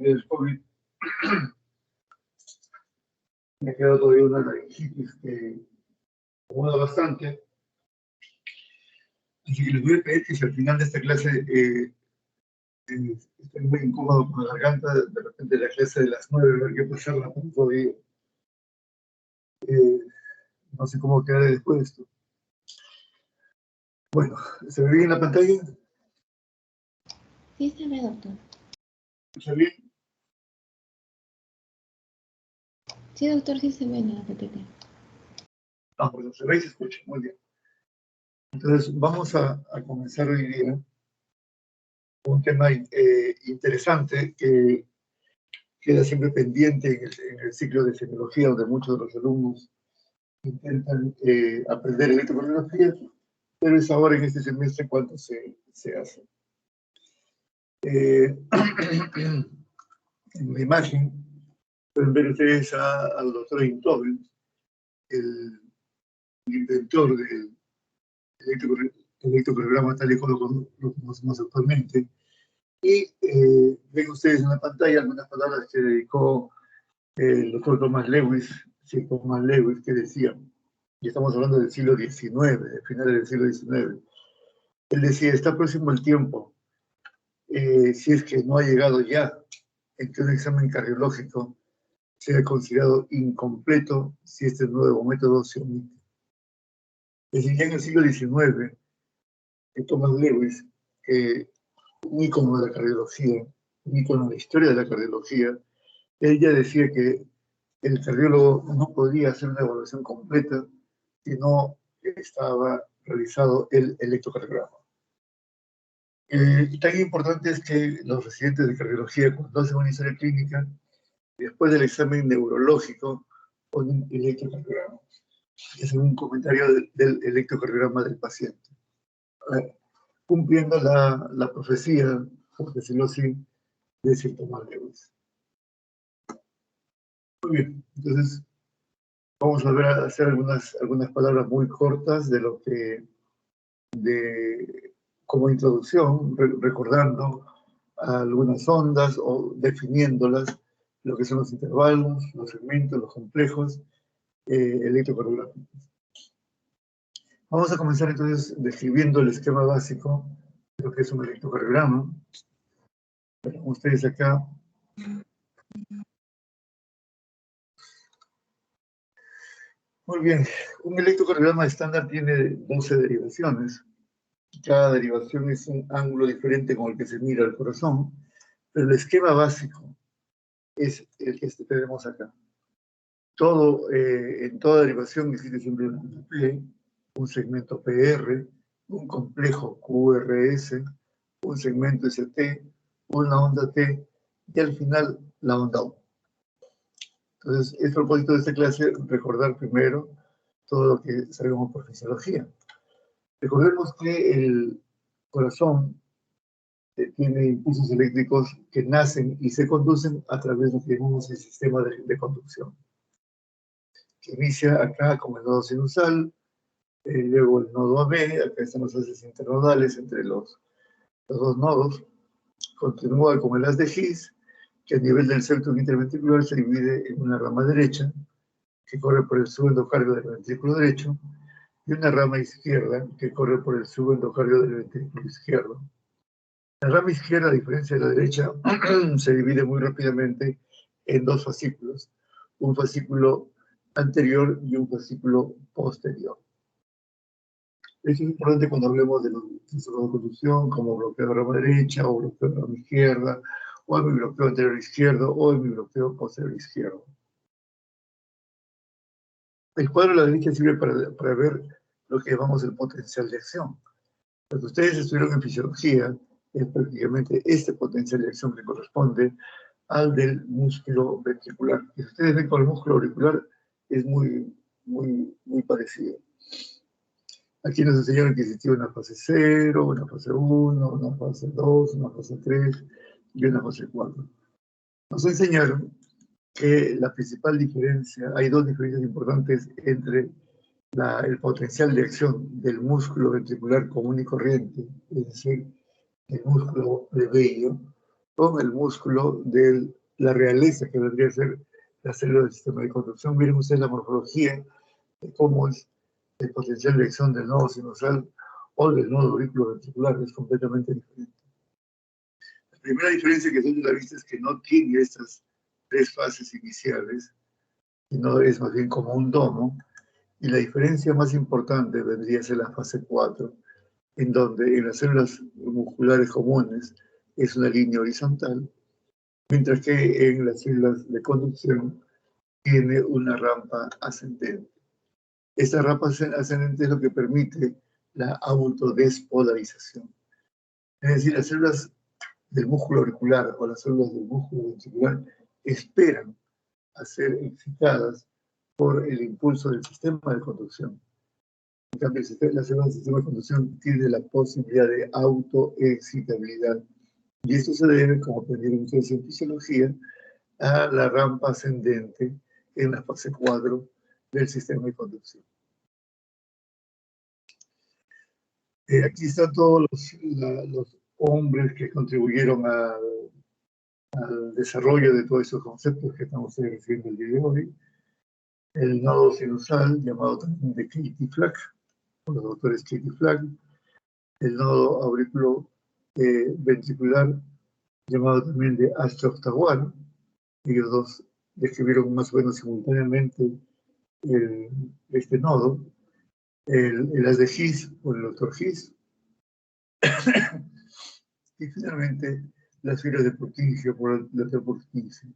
pandemia del COVID, me ha quedado todavía una laringitis que incomoda bastante. Así que les voy a pedir que si al final de esta clase estoy muy incómodo con la garganta, de repente la clase de las 9, hay que pasarla por todavía. No sé cómo quedaré después de esto. Bueno, ¿se ve bien en la pantalla? Sí, se ve, doctor. ¿Se ve bien? Sí, doctor, sí se ve en la PPT. Ah, bueno, se ve y se escucha, muy bien. Entonces, vamos a comenzar hoy día con un tema interesante que queda siempre pendiente en el ciclo de semiología, donde muchos de los alumnos intentan aprender electrocardiografía, pero es ahora en este semestre cuando se hace. En la imagen pueden ver ustedes al doctor Einthoven, el inventor del electrocardiograma tal y como lo conocemos actualmente. Y ven ustedes en la pantalla algunas palabras que dedicó el doctor Thomas Lewis, sí, Thomas Lewis, que decía, y estamos hablando del siglo XIX, de finales del siglo XIX, él decía, está próximo el tiempo, si es que no ha llegado ya, en que un examen cardiológico sea considerado incompleto si este nuevo método se omite. Es decir, ya en el siglo XIX, Thomas Lewis, un ícono de la cardiología, un ícono de la historia de la cardiología, él ya decía que el cardiólogo no podía hacer una evaluación completa si no estaba realizado el electrocardiograma. Tan importante es que los residentes de cardiología, cuando hacen una historia clínica, después del examen neurológico, ponen el electrocardiograma. Es un comentario del electrocardiograma del paciente. Cumpliendo la profecía, por decirlo así, de Sir Thomas Lewis. Muy bien, entonces vamos a ver a hacer algunas palabras muy cortas de lo que, como introducción, recordando algunas ondas o definiéndolas, lo que son los intervalos, los segmentos, los complejos electrocardiográficos. Vamos a comenzar entonces describiendo el esquema básico de lo que es un electrocardiograma. Como ustedes acá. Muy bien, un electrocardiograma estándar tiene 12 derivaciones. Cada derivación es un ángulo diferente con el que se mira el corazón, pero el esquema básico es el que tenemos acá. En toda derivación existe siempre una onda P, un segmento PR, un complejo QRS, un segmento ST, una onda T y al final la onda U. Entonces, es propósito de esta clase recordar primero todo lo que sabemos por fisiología. Recordemos que el corazón tiene impulsos eléctricos que nacen y se conducen a través de lo que llamamos el sistema de conducción, que inicia acá como el nodo sinusal, luego el nodo AB, acá están los haces internodales entre los dos nodos, continúa con el haz de His, que a nivel del septum interventricular se divide en una rama derecha, que corre por el subendocardio del ventrículo derecho, y una rama izquierda, que corre por el subendocardio del ventrículo izquierdo. La rama izquierda, a diferencia de la derecha, se divide muy rápidamente en dos fascículos, un fascículo anterior y un fascículo posterior. Eso es importante cuando hablemos de los procesos de conducción, como bloqueo de rama derecha, o bloqueo de rama izquierda, o el bloqueo anterior izquierdo, o el bloqueo posterior izquierdo. El cuadro a la derecha sirve para ver lo que llamamos el potencial de acción. Lo que ustedes estudiaron en fisiología es prácticamente este potencial de acción que corresponde al del músculo ventricular. Y si ustedes ven con el músculo auricular, es muy parecido. Aquí nos enseñaron que existía una fase 0, una fase 1, una fase 2, una fase 3 y una fase 4. Nos enseñaron que la principal diferencia, hay dos diferencias importantes entre el potencial de acción del músculo ventricular común y corriente, es decir, el músculo plebeyo, con el músculo de la realeza, que vendría a ser la célula del sistema de conducción. Miren ustedes la morfología de cómo es el potencial de acción del nodo sinusal o del nodo auriculoventricular, es completamente diferente. La primera diferencia que tiene la vista es que no tiene estas tres fases iniciales, sino es más bien como un domo, y la diferencia más importante vendría a ser la fase 4, en donde en las células musculares comunes es una línea horizontal, mientras que en las células de conducción tiene una rampa ascendente. Esta rampa ascendente es lo que permite la autodespolarización. Es decir, las células del músculo auricular o las células del músculo ventricular esperan a ser excitadas por el impulso del sistema de conducción. En cambio, la célula del sistema de conducción tiene la posibilidad de autoexcitabilidad. Y esto se debe, como aprendieron ustedes en fisiología, a la rampa ascendente en la fase 4 del sistema de conducción. Aquí están todos los hombres que contribuyeron al desarrollo de todos esos conceptos que estamos recibiendo el día de hoy. El nodo sinusal, llamado también de Katie Flack, por los doctores Katie Flack. El nodo aurículo ventricular, llamado también de Ashcroft Tawar. Ellos dos describieron más o menos simultáneamente este nodo. El haz de His, por el doctor His. Y finalmente, las fibras de Purkinje, por el doctor Purkinje.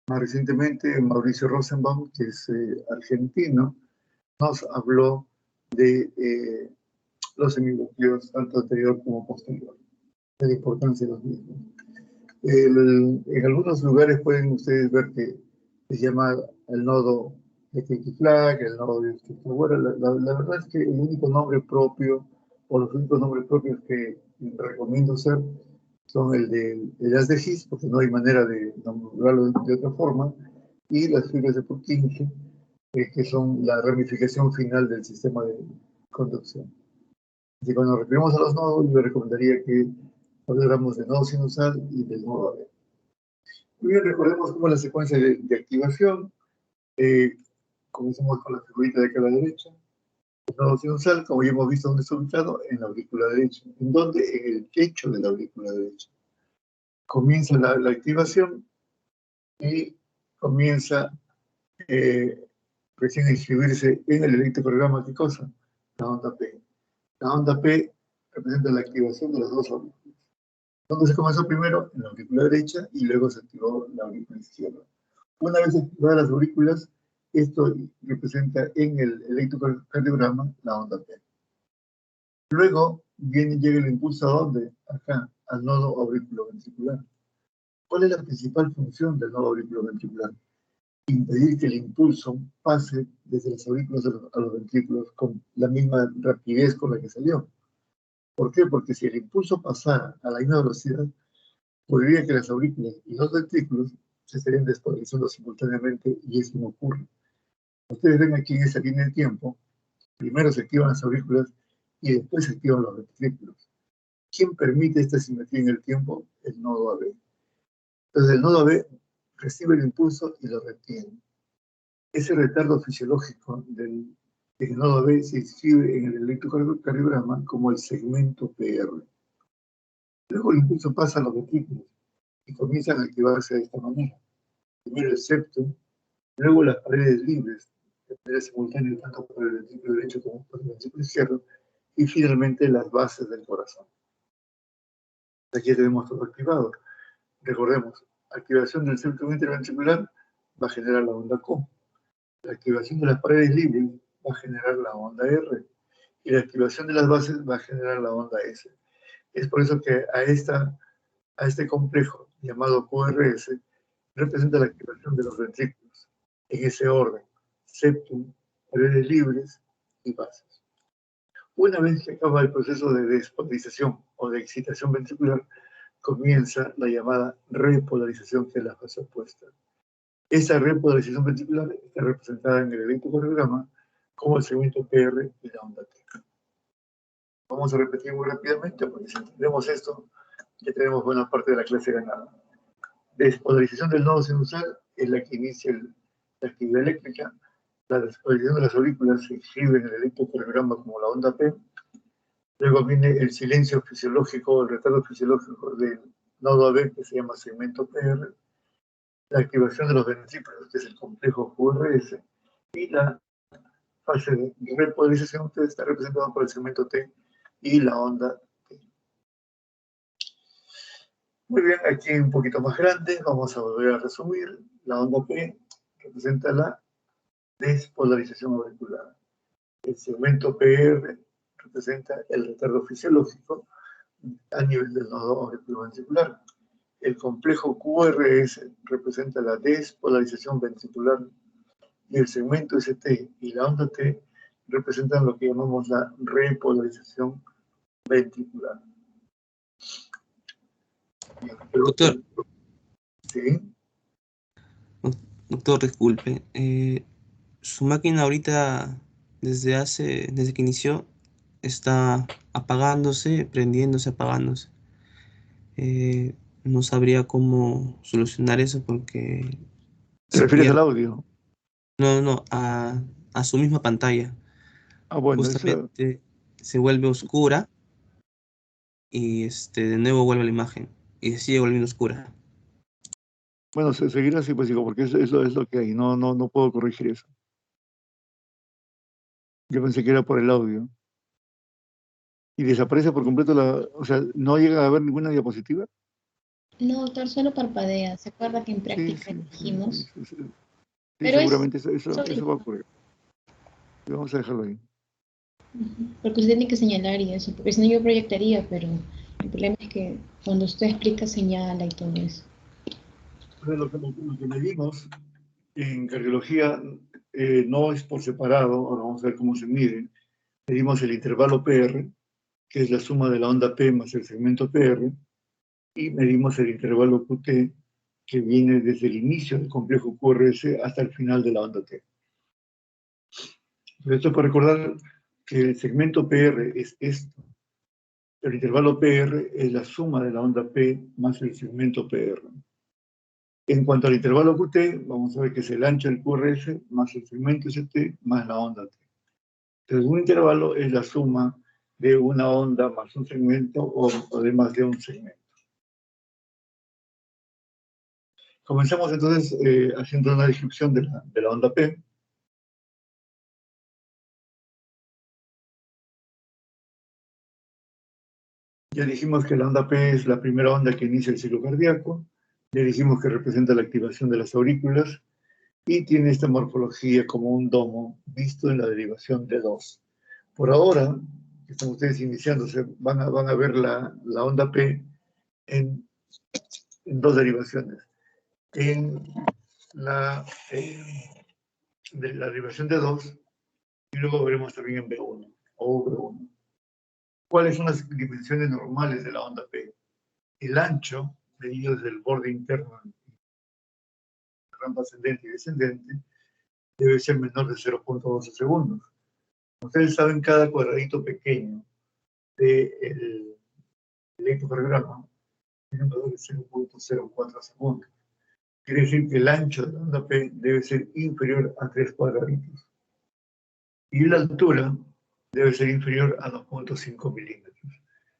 Más recientemente, Mauricio Rosenbaum, que es argentino, nos habló de los hemibloqueos, tanto anterior como posterior, de la importancia de los mismos. En algunos lugares pueden ustedes ver que se llama el nodo de Katie Flack, el nodo de Stewart. La verdad es que el único nombre propio, o los únicos nombres propios que recomiendo usar, son el de haz de His, porque no hay manera de nombrarlo de otra forma, y las fibras de Purkinje, que son la ramificación final del sistema de conducción. Y cuando nos referimos a los nodos, yo recomendaría que habláramos del nodo sinusal y del nodo AB. Muy bien, recordemos cómo es la secuencia de activación. Comencemos con la figurita de acá a la derecha. El nodo sinusal, como ya hemos visto, ¿dónde está ubicado? En la aurícula derecha. ¿En dónde? En el techo de la aurícula derecha. Comienza la activación y comienza recién a inscribirse en el electrocardiograma. ¿Qué cosa? La onda P. La onda P representa la activación de las dos aurículas. ¿Dónde se comenzó primero? En la aurícula derecha y luego se activó la aurícula izquierda. Una vez activadas las aurículas, esto representa en el electrocardiograma la onda P. Luego llega el impulso ¿a dónde? Acá, al nodo auriculoventricular. ¿Cuál es la principal función del nodo auriculoventricular? Impedir que el impulso pase desde las aurículas a los ventrículos con la misma rapidez con la que salió. ¿Por qué? Porque si el impulso pasara a la misma velocidad, podría que las aurículas y los ventrículos se estarían despolarizando simultáneamente, y eso no ocurre. Ustedes ven aquí en esta línea de tiempo, primero se activan las aurículas y después se activan los ventrículos. ¿Quién permite esta simetría en el tiempo? El nodo AB. Entonces el nodo AB recibe el impulso y lo retiene. Ese retardo fisiológico del nodo AB se inscribe en el electrocardiograma como el segmento PR. Luego el impulso pasa a los ventrículos y comienzan a activarse de esta manera. Primero el septum, luego las paredes libres, de manera simultánea tanto por el ventrículo derecho como por el ventrículo izquierdo, y finalmente las bases del corazón. Aquí tenemos todo activado. Recordemos, activación del septum interventricular va a generar la onda Q. La activación de las paredes libres va a generar la onda R. Y la activación de las bases va a generar la onda S. Es por eso que a este complejo llamado QRS representa la activación de los ventrículos, en ese orden: septum, paredes libres y bases. Una vez que acaba el proceso de despolarización o de excitación ventricular, comienza la llamada repolarización, que es la fase opuesta. Esa repolarización ventricular está representada en el electrocardiograma como el segmento PR y la onda T. Vamos a repetir muy rápidamente, porque si entendemos esto, Ya tenemos buena parte de la clase ganada. Despolarización del nodo sinusal es la que inicia la actividad eléctrica. La despolarización de las aurículas se escribe en el electrocardiograma como la onda P. Luego viene el silencio fisiológico, el retardo fisiológico del nodo AB, que se llama segmento PR. La activación de los ventrículos, que es el complejo QRS. Y la fase de repolarización, que está representada por el segmento T y la onda T. Muy bien, aquí un poquito más grande, vamos a volver a resumir. La onda P representa la despolarización auricular. El segmento PR representa el retardo fisiológico a nivel del nodo auriculoventricular. El complejo QRS representa la despolarización ventricular y el segmento ST y la onda T representan lo que llamamos la repolarización ventricular. Doctor. ¿Sí? Doctor, disculpe. Su máquina ahorita, desde que inició, está apagándose, prendiéndose, apagándose. No sabría cómo solucionar eso porque ¿Te se refieres al pierde. audio? No, a su misma pantalla. Ah, bueno, Justamente se vuelve oscura y de nuevo vuelve la imagen y se sigue volviendo oscura. bueno, seguirá así, pues digo, porque es lo que hay, no puedo corregir eso. Yo pensé que era por el audio. ¿Y desaparece por completo o sea, no llega a haber ninguna diapositiva? No, doctor, solo parpadea. ¿Se acuerda que en práctica dijimos? Sí, Pero seguramente eso solito. va a ocurrir. Y vamos a dejarlo ahí. Porque usted tiene que señalar y eso, porque si no yo proyectaría, pero el problema es que cuando usted explica señala y todo eso. Lo que medimos en cardiología no es por separado, ahora vamos a ver cómo se mide. Medimos el intervalo PR, que es la suma de la onda P más el segmento PR, y medimos el intervalo QT, que viene desde el inicio del complejo QRS hasta el final de la onda T. Pero esto para recordar que el segmento PR es esto. El intervalo PR es la suma de la onda P más el segmento PR. En cuanto al intervalo QT, vamos a ver que es el ancho del QRS más el segmento ST más la onda T. Entonces, un intervalo es la suma de una onda más un segmento o de más de un segmento. Comenzamos entonces haciendo una descripción de la onda P. Ya dijimos que la onda P es la primera onda que inicia el ciclo cardíaco. Ya dijimos que representa la activación de las aurículas y tiene esta morfología como un domo visto en la derivación de 2. Por ahora, que están ustedes iniciándose, van a ver la onda P en dos derivaciones. En de la derivación de 2 y luego veremos también en B1 o V1. ¿Cuáles son las dimensiones normales de la onda P? El ancho, medido desde el borde interno, la rampa ascendente y descendente, debe ser menor de 0.12 segundos. Ustedes saben, cada cuadradito pequeño del electrocardiograma tiene un valor de 0.04 segundos. Quiere decir que el ancho de la onda P debe ser inferior a 3 cuadraditos. Y la altura debe ser inferior a 2.5 milímetros.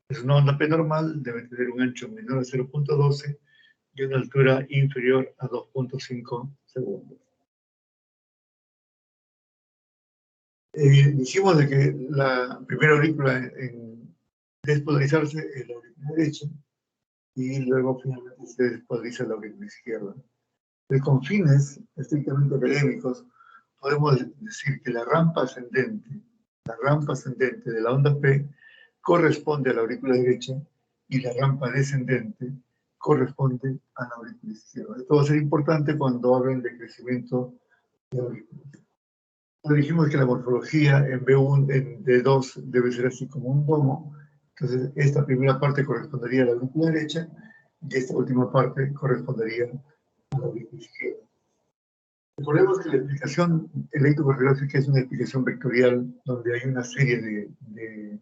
Es una onda P normal, debe tener un ancho menor a 0.12 y una altura inferior a 2.5 segundos. Dijimos de que la primera aurícula en despolarizarse es la aurícula derecha y luego finalmente se despolariza la aurícula izquierda. Con fines estrictamente académicos, podemos decir que la rampa ascendente de la onda P corresponde a la aurícula derecha y la rampa descendente corresponde a la aurícula izquierda. Esto va a ser importante cuando hablen de crecimiento de aurículas. Dijimos que la morfología en B1, en D2 debe ser así como un domo. Entonces, esta primera parte correspondería a la aurícula derecha y esta última parte correspondería a la aurícula izquierda. Recordemos que la explicación electrocardiográfica es una explicación vectorial donde hay una serie de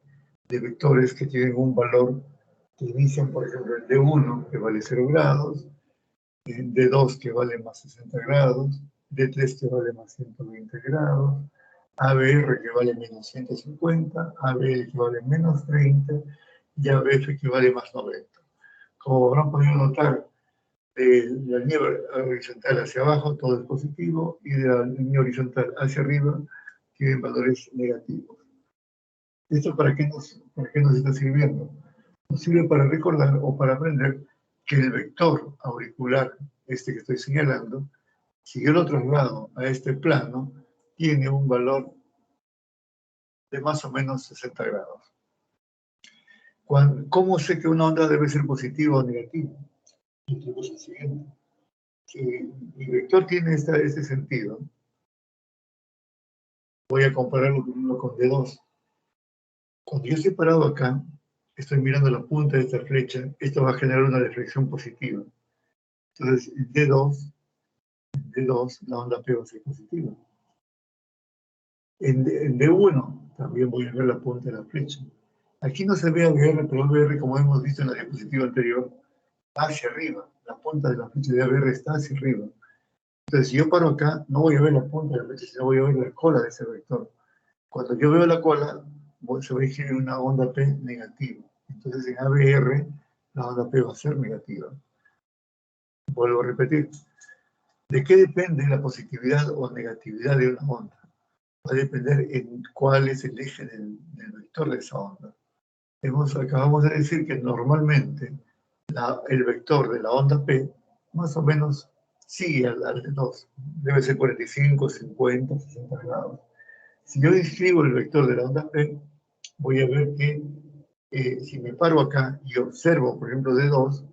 vectores que tienen un valor que inician, por ejemplo, el D1, que vale 0 grados, el D2, que vale más 60 grados, D3, que vale más 120 grados, ABR, que vale menos 150, ABL, que vale menos 30, y ABF, que vale más 90. Como habrán podido notar, de la línea horizontal hacia abajo todo es positivo, y de la línea horizontal hacia arriba tienen valores negativos. ¿Esto para qué nos está sirviendo? Nos sirve para recordar o para aprender que el vector auricular, este que estoy señalando, si yo lo traslado a este plano, tiene un valor de más o menos 60 grados. ¿Cómo sé que una onda debe ser positiva o negativa? Entonces, el siguiente. Si mi vector tiene este sentido, voy a compararlo con D2. Cuando yo estoy parado acá, estoy mirando la punta de esta flecha, esto va a generar una deflexión positiva. Entonces, en D2, la onda P va a ser positiva. En D1 también voy a ver la punta de la flecha. Aquí no se ve ABR, pero ABR, como hemos visto en la diapositiva anterior, va hacia arriba. La punta de la flecha de ABR está hacia arriba. Entonces, si yo paro acá, no voy a ver la punta de la flecha, sino voy a ver la cola de ese vector. Cuando yo veo la cola, se va a generar una onda P negativa. Entonces, en ABR, la onda P va a ser negativa. Vuelvo a repetir. ¿De qué depende la positividad o negatividad de una onda? Va a depender en cuál es el eje del vector de esa onda. Acabamos de decir que normalmente el vector de la onda P más o menos sigue al de 2. Debe ser 45, 50, 60 grados. Si yo describo el vector de la onda P, voy a ver que si me paro acá y observo, por ejemplo, D2,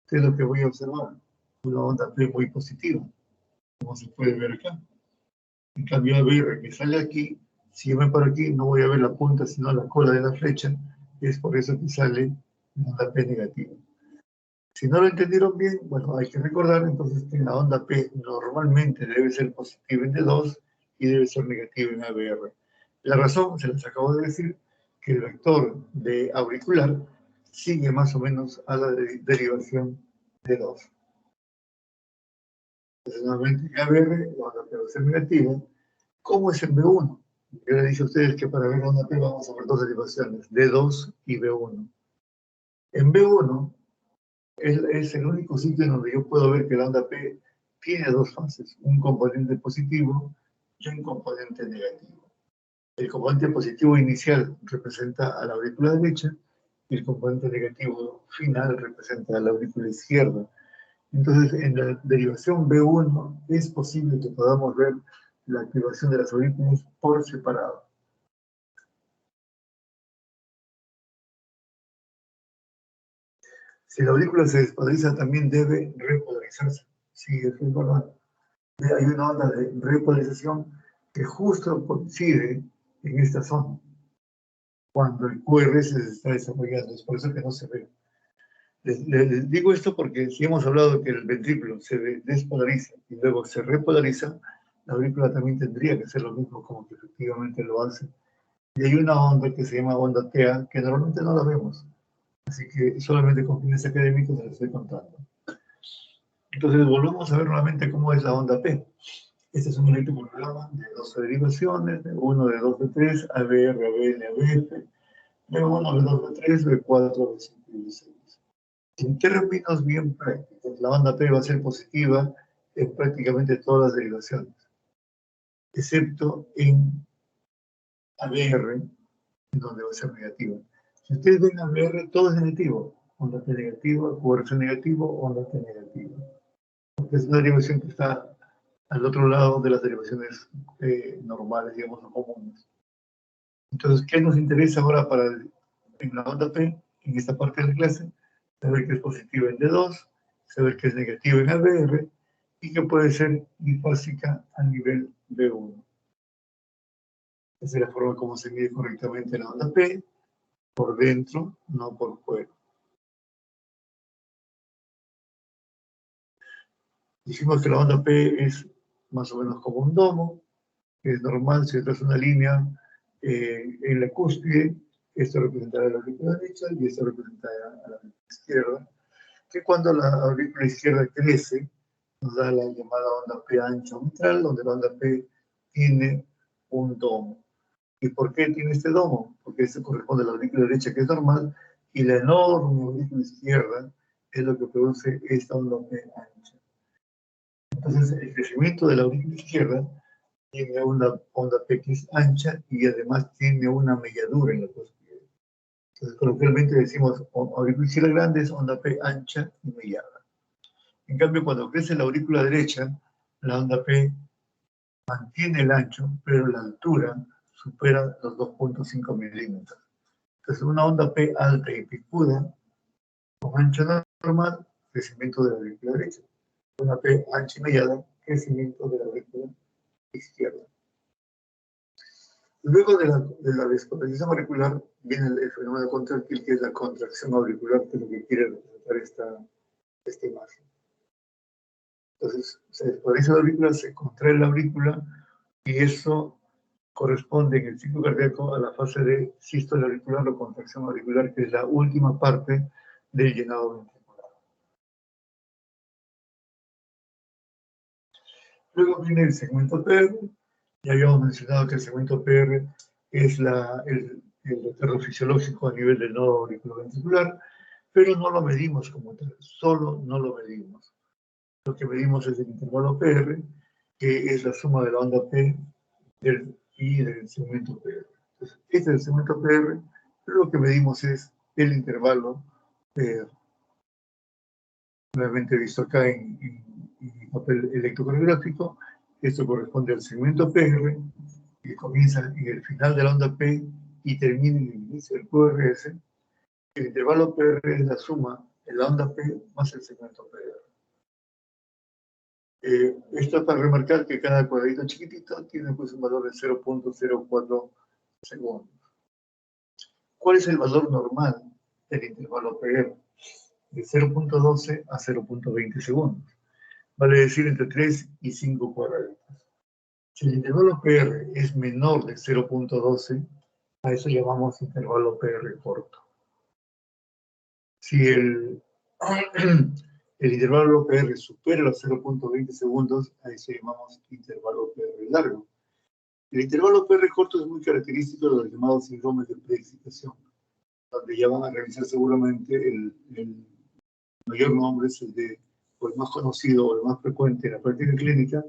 ¿qué es lo que voy a observar? Una onda P muy positiva, como se puede ver acá. En cambio, ABR que sale aquí, si yo me paro aquí, no voy a ver la punta, sino la cola de la flecha, y es por eso que sale una onda P negativa. Si no lo entendieron bien, bueno, hay que recordar entonces que la onda P normalmente debe ser positiva en D2 y debe ser negativa en ABR. La razón, se les acabo de decir, que el vector de auricular sigue más o menos a la derivación de 2. Entonces, nuevamente en ABR, la onda P va a ser negativa. ¿Cómo es en B1? Yo les dije a ustedes que para ver la onda P vamos a ver dos derivaciones, D2 y B1. En B1, es el único sitio en donde yo puedo ver que la onda P tiene dos fases, un componente positivo y un componente negativo. El componente positivo inicial representa a la aurícula derecha y el componente negativo final representa a la aurícula izquierda. Entonces, en la derivación B1 es posible que podamos ver la activación de las aurículas por separado. Si la aurícula se despolariza, también debe repolarizarse. Sí, eso es verdad. Hay una onda de repolarización que justo coincide en esta zona, cuando el QRS se está desarrollando. Es por eso que no se ve. Les digo esto porque si hemos hablado de que el ventrículo se despolariza y luego se repolariza, la aurícula también tendría que hacer lo mismo, como que efectivamente lo hace. Y hay una onda que se llama onda TEA, que normalmente no la vemos. Así que solamente con fines académicos se les estoy contando. Entonces, volvemos a ver nuevamente cómo es la onda P. Este es un electrocardiograma de 12 derivaciones, de 1, de 2, de 3, ABR, ABL, ABF, de 1, de 2, de 3, de 4, de 5 y de 6. En términos bien prácticos, la onda P va a ser positiva en prácticamente todas las derivaciones, excepto en ABR, en donde va a ser negativa. Si ustedes ven ABR, todo es negativo. Onda P negativa, QRS negativo, onda P negativa. Porque es una derivación que está al otro lado de las derivaciones normales, digamos, o comunes. Entonces, ¿qué nos interesa ahora en la onda P, en esta parte de la clase? Saber que es positiva en D2, saber que es negativa en ABR y que puede ser bifásica a nivel B1. Esa es la forma como se mide correctamente la onda P, por dentro, no por fuera. Dijimos que la onda P es más o menos como un domo, que es normal si traes una línea en la cúspide Esto representará la aurícula derecha y esto representará a la aurícula izquierda, que cuando la aurícula izquierda crece, nos da la llamada onda P ancha mitral, donde la onda P tiene un domo. ¿Y por qué tiene este domo? Porque este corresponde a la aurícula derecha, que es normal, y la enorme aurícula izquierda es lo que produce esta onda P ancha. Entonces, el crecimiento de la aurícula izquierda tiene una onda P que es ancha y además tiene una melladura en la costilla. Entonces, coloquialmente decimos aurícula izquierda grande es onda P ancha y mellada. En cambio, cuando crece la aurícula derecha, la onda P mantiene el ancho, pero la altura supera los 2.5 milímetros. Entonces, una onda P alta y picuda, con ancho normal, crecimiento de la aurícula derecha. Una P ancha y mellada, crecimiento de la aurícula izquierda. Luego de la despolarización auricular viene el fenómeno contráctil, que es la contracción auricular, que es lo que quiere representar esta imagen. Entonces, se despolariza la aurícula, se contrae la aurícula, y eso corresponde en el ciclo cardíaco a la fase de sístole auricular o contracción auricular, que es la última parte del llenado ventricular. Luego viene el segmento PR. Ya habíamos mencionado que el segmento PR es el retardo fisiológico a nivel del nodo auriculoventricular, pero no lo medimos como tal, solo no lo medimos. Lo que medimos es el intervalo PR, que es la suma de la onda P y del segmento PR. Entonces, este es el segmento PR, pero lo que medimos es el intervalo PR. Nuevamente visto acá en papel electrocardiográfico, esto corresponde al segmento PR, que comienza en el final de la onda P y termina en el inicio del QRS. El intervalo PR es la suma de la onda P más el segmento PR. Esto es para remarcar que cada cuadradito chiquitito tiene pues un valor de 0.04 segundos. ¿Cuál es el valor normal del intervalo PR? De 0.12 a 0.20 segundos. Vale decir entre 3 y 5 cuadraditos. Si el intervalo PR es menor de 0.12, a eso llamamos intervalo PR corto. Si el intervalo PR supera los 0.20 segundos, a eso llamamos intervalo PR largo. El intervalo PR corto es muy característico de los llamados síndromes de preexcitación, donde ya van a revisar seguramente el mayor nombre, es o el más conocido o el más frecuente en la práctica clínica,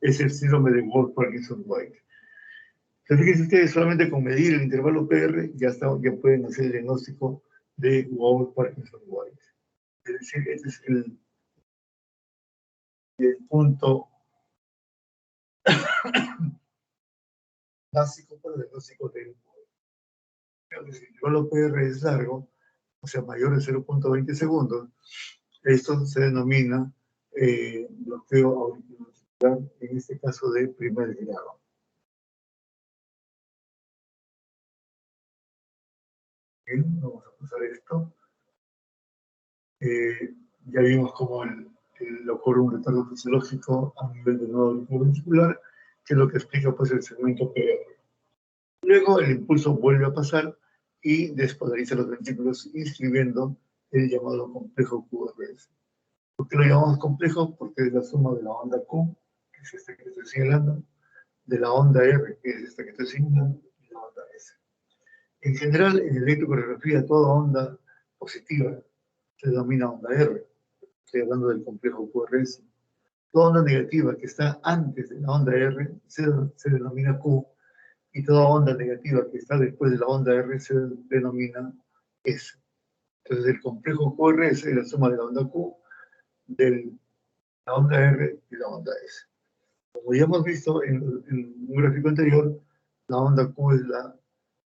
es el síndrome de Wolff-Parkinson-White. Fíjense ustedes, solamente con medir el intervalo PR ya pueden hacer el diagnóstico de Wolff-Parkinson-White. Es decir, este es el punto básico para el diagnóstico del Wolff. Si el intervalo PR es largo, o sea, mayor de 0.20 segundos, esto se denomina bloqueo auriculoventricular, en este caso de primer grado. Bien, vamos a pasar esto. Ya vimos cómo ocurre un retardo fisiológico a nivel del nodo auriculoventricular, que es lo que explica pues el segmento PR. Luego el impulso vuelve a pasar y despolariza los ventrículos, inscribiendo el llamado complejo QRS. ¿Por qué lo llamamos complejo? Porque es la suma de la onda Q, que es esta que estoy señalando, de la onda R, que es esta que estoy señalando, y la onda S. En general, en electrocardiografía, toda onda positiva se denomina onda R. Estoy hablando del complejo QRS. Toda onda negativa que está antes de la onda R se denomina Q, y toda onda negativa que está después de la onda R se denomina S. Entonces, el complejo QRS es la suma de la onda Q, de la onda R y la onda S. Como ya hemos visto en un gráfico anterior, la onda Q es la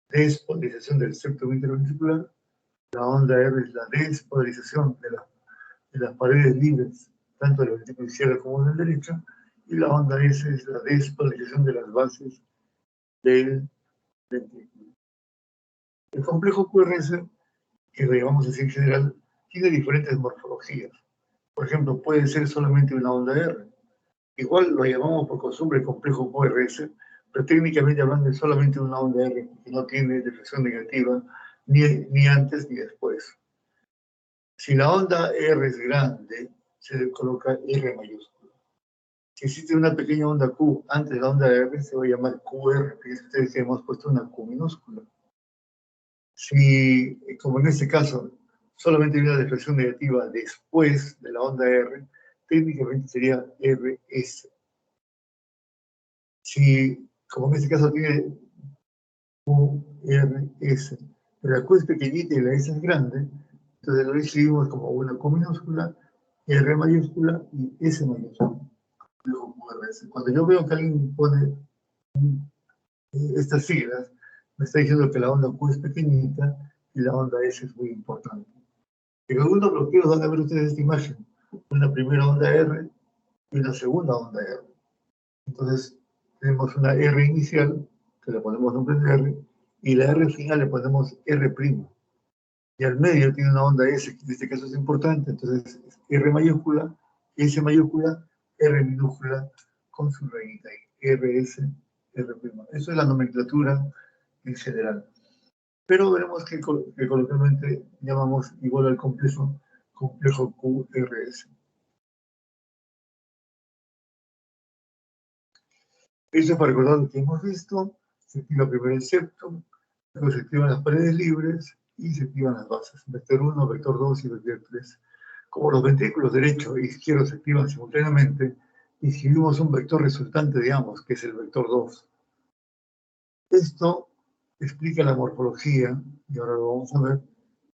despolarización del septum interventricular, la onda R es la despolarización de las paredes libres, tanto del ventrículo izquierdo como del derecho, y la onda S es la despolarización de las bases del ventrículo. El complejo QRS, que lo llamamos así en general, tiene diferentes morfologías. Por ejemplo, puede ser solamente una onda R. Igual lo llamamos por costumbre complejo QRS, pero técnicamente hablando es solamente una onda R, porque no tiene deflexión negativa ni antes ni después. Si la onda R es grande, se le coloca R mayúscula. Si existe una pequeña onda Q antes de la onda R, se va a llamar QR, que es ustedes que hemos puesto una Q minúscula. Si, como en este caso, solamente hay una deflexión negativa después de la onda R, técnicamente sería RS. Si, como en este caso, tiene QRS, pero la Q es pequeñita y la S es grande, entonces lo escribimos como una Q minúscula, R mayúscula y S mayúscula. Cuando yo veo que alguien pone estas siglas, me está diciendo que la onda Q es pequeñita y la onda S es muy importante. En algunos bloqueos van a ver ustedes esta imagen, una primera onda R y una segunda onda R. Entonces, tenemos una R inicial, que le ponemos nombre de R, y la R final le ponemos R'. Y al medio tiene una onda S, que en este caso es importante, entonces es R mayúscula, S mayúscula, R minúscula, con su rayita ahí, RS, R'. Eso es la nomenclatura en general. Pero veremos que coloquialmente llamamos igual al complejo QRS. Eso es para recordar lo que hemos visto. Se activa primero el septum, luego se activan las paredes libres y se activan las bases. Vector 1, vector 2 y vector 3. Como los ventrículos derecho e izquierdo se activan simultáneamente, inscribimos un vector resultante, digamos, que es el vector 2. Esto explica la morfología, y ahora lo vamos a ver,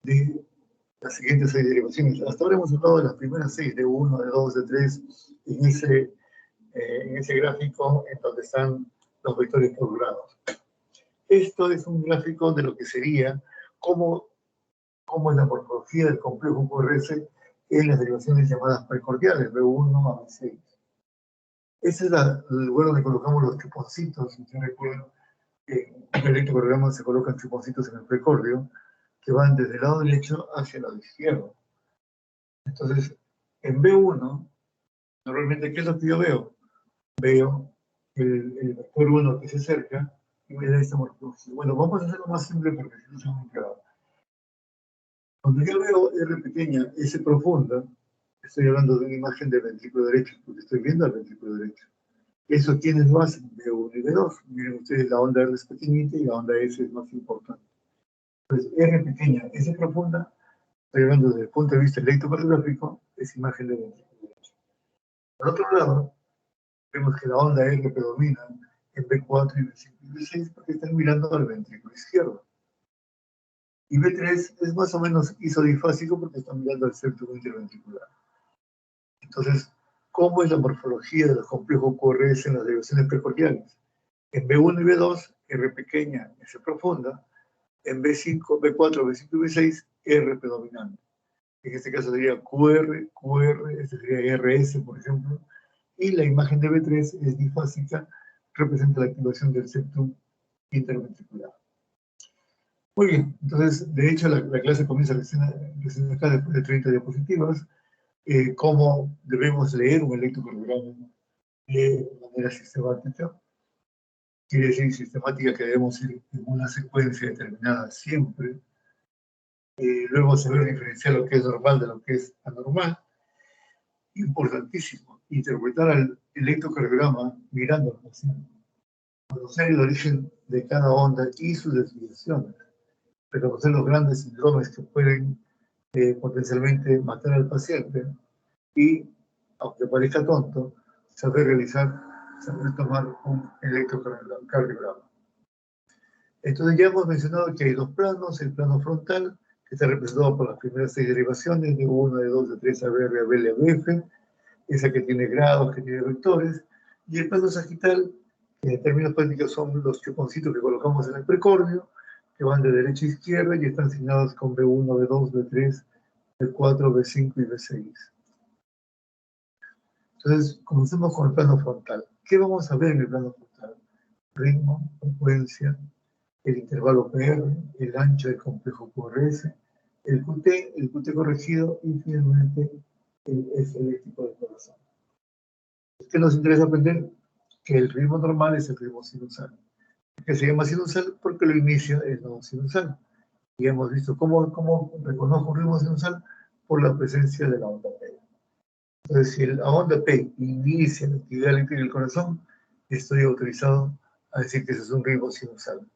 de las siguientes 6 derivaciones. Hasta ahora hemos hablado de las primeras 6, de 1, de 2, de 3, en ese gráfico en donde están los vectores por grados. Esto es un gráfico de lo que sería cómo es la morfología del complejo QRS en las derivaciones llamadas precordiales, B1 a B6. Ese es el lugar donde colocamos los chuponcitos, si ustedes recuerdan, en el electrocardiograma se colocan chuponcitos en el precordio, que van desde el lado derecho hacia el lado izquierdo. Entonces, en B1, normalmente, ¿qué es lo que yo veo? Veo el vector 1 que se acerca y me da esta morfología. Bueno, vamos a hacerlo más simple porque si no se me queda. Cuando yo veo R pequeña, S profunda, estoy hablando de una imagen del ventrículo derecho, porque estoy viendo al ventrículo derecho. ¿Eso quiénes lo hacen? B1 y B2. Miren ustedes, la onda R es pequeñita y la onda S es más importante. Entonces, R pequeña, S profunda, estoy hablando desde el punto de vista electrocardiográfico, es imagen del ventrículo derecho. Por otro lado, vemos que la onda R predomina en B4 y B5 y B6 porque están mirando al ventrículo izquierdo. Y B3 es más o menos isodifásico porque están mirando al septum interventricular. Entonces, ¿cómo es la morfología de los complejos QRS en las derivaciones precordiales? En B1 y B2, R pequeña, S profunda. En B5, B4, B5 y B6, R predominante. En este caso sería QR, este sería RS, por ejemplo. Y la imagen de B3 es difásica, representa la activación del septum interventricular. Muy bien, entonces, de hecho, la clase comienza recién acá después de 30 diapositivas. Cómo debemos leer un electrocardiograma de manera sistemática. Quiere decir sistemática que debemos ir en una secuencia determinada siempre. Luego saber diferenciar lo que es normal de lo que es anormal. Importantísimo, interpretar el electrocardiograma mirando al paciente. Conocer el origen de cada onda y sus desviaciones. Reconocer los grandes síndromes que pueden potencialmente matar al paciente y, aunque parezca tonto, saber tomar un electrocardiograma. Entonces ya hemos mencionado que hay dos planos, el plano frontal, que está representado por las primeras 6 derivaciones, de 1, de 2, de 3, a B, a B, a BF, esa que tiene grados, que tiene vectores, y el plano sagital, que en términos prácticos son los chuponcitos que colocamos en el precordio, que van de derecha a izquierda y están asignados con B1, B2, B3, B4, B5 y B6. Entonces, comencemos con el plano frontal. ¿Qué vamos a ver en el plano frontal? Ritmo, frecuencia, el intervalo PR, el ancho del complejo QRS, el QT corregido y finalmente el F eléctrico del corazón. ¿Qué nos interesa aprender? que el ritmo normal es el ritmo sinusal, que se llama sinusal porque lo inicia el nodo sinusal. Y hemos visto cómo reconozco un ritmo sinusal por la presencia de la onda P. Entonces, si la onda P inicia la actividad eléctrica del corazón, estoy autorizado a decir que ese es un ritmo sinusal.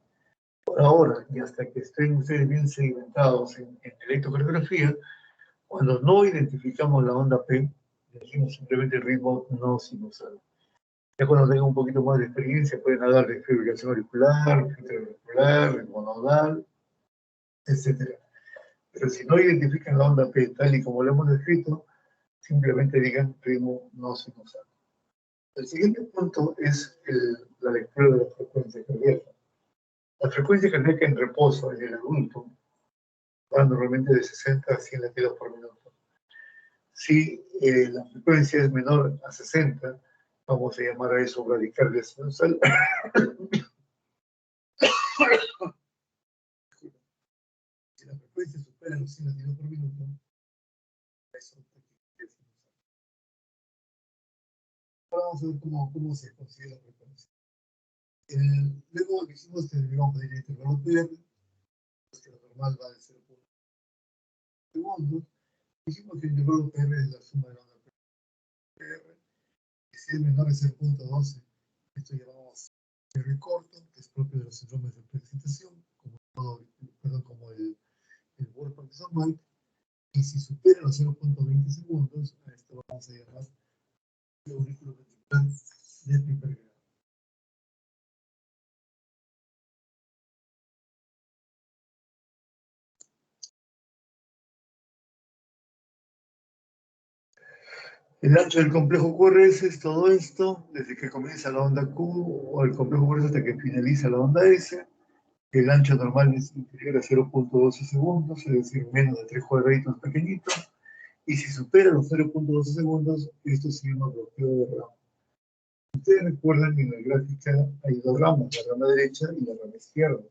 Por ahora, y hasta que estén ustedes bien sedimentados en electrocardiografía, cuando no identificamos la onda P, decimos simplemente ritmo no sinusal. Ya cuando tengan un poquito más de experiencia, pueden hablar de fibrilación auricular, auricular, ritmo nodal, etc. Pero si no identifican la onda P tal y como lo hemos descrito, simplemente digan ritmo no sinusal. El siguiente punto es la lectura de la frecuencia cardíaca. La frecuencia cardíaca en reposo en el adulto va normalmente de 60 a 100 latidos por minuto. Si la frecuencia es menor a 60, vamos a llamar a eso bradicardia sinusal. Si la frecuencia supera los 100 latidos por minuto, eso es taquicardia sinusal. Ahora vamos a ver cómo se consigue la frecuencia. Luego dijimos que debíamos medir el intervalo PR, pues que lo normal va de 0.1 segundos. Dijimos que el intervalo PR es la suma de la onda PR, y si es menor a 0.12, esto llamamos PR corto, que es propio de los síndromes de preexcitación, como el Wolff-Parkinson-White, y si supera los 0.20 segundos, a esto vamos a llamar el aurículo ventricular de primer grado. El ancho del complejo QRS es todo esto, desde que comienza la onda Q o el complejo QRS hasta que finaliza la onda S. El ancho normal es inferior a 0.12 segundos, es decir, menos de 3 cuadraditos pequeñitos. Y si supera los 0.12 segundos, esto se llama bloqueo de rama. Ustedes recuerdan que en la gráfica hay dos ramas, la rama derecha y la rama izquierda.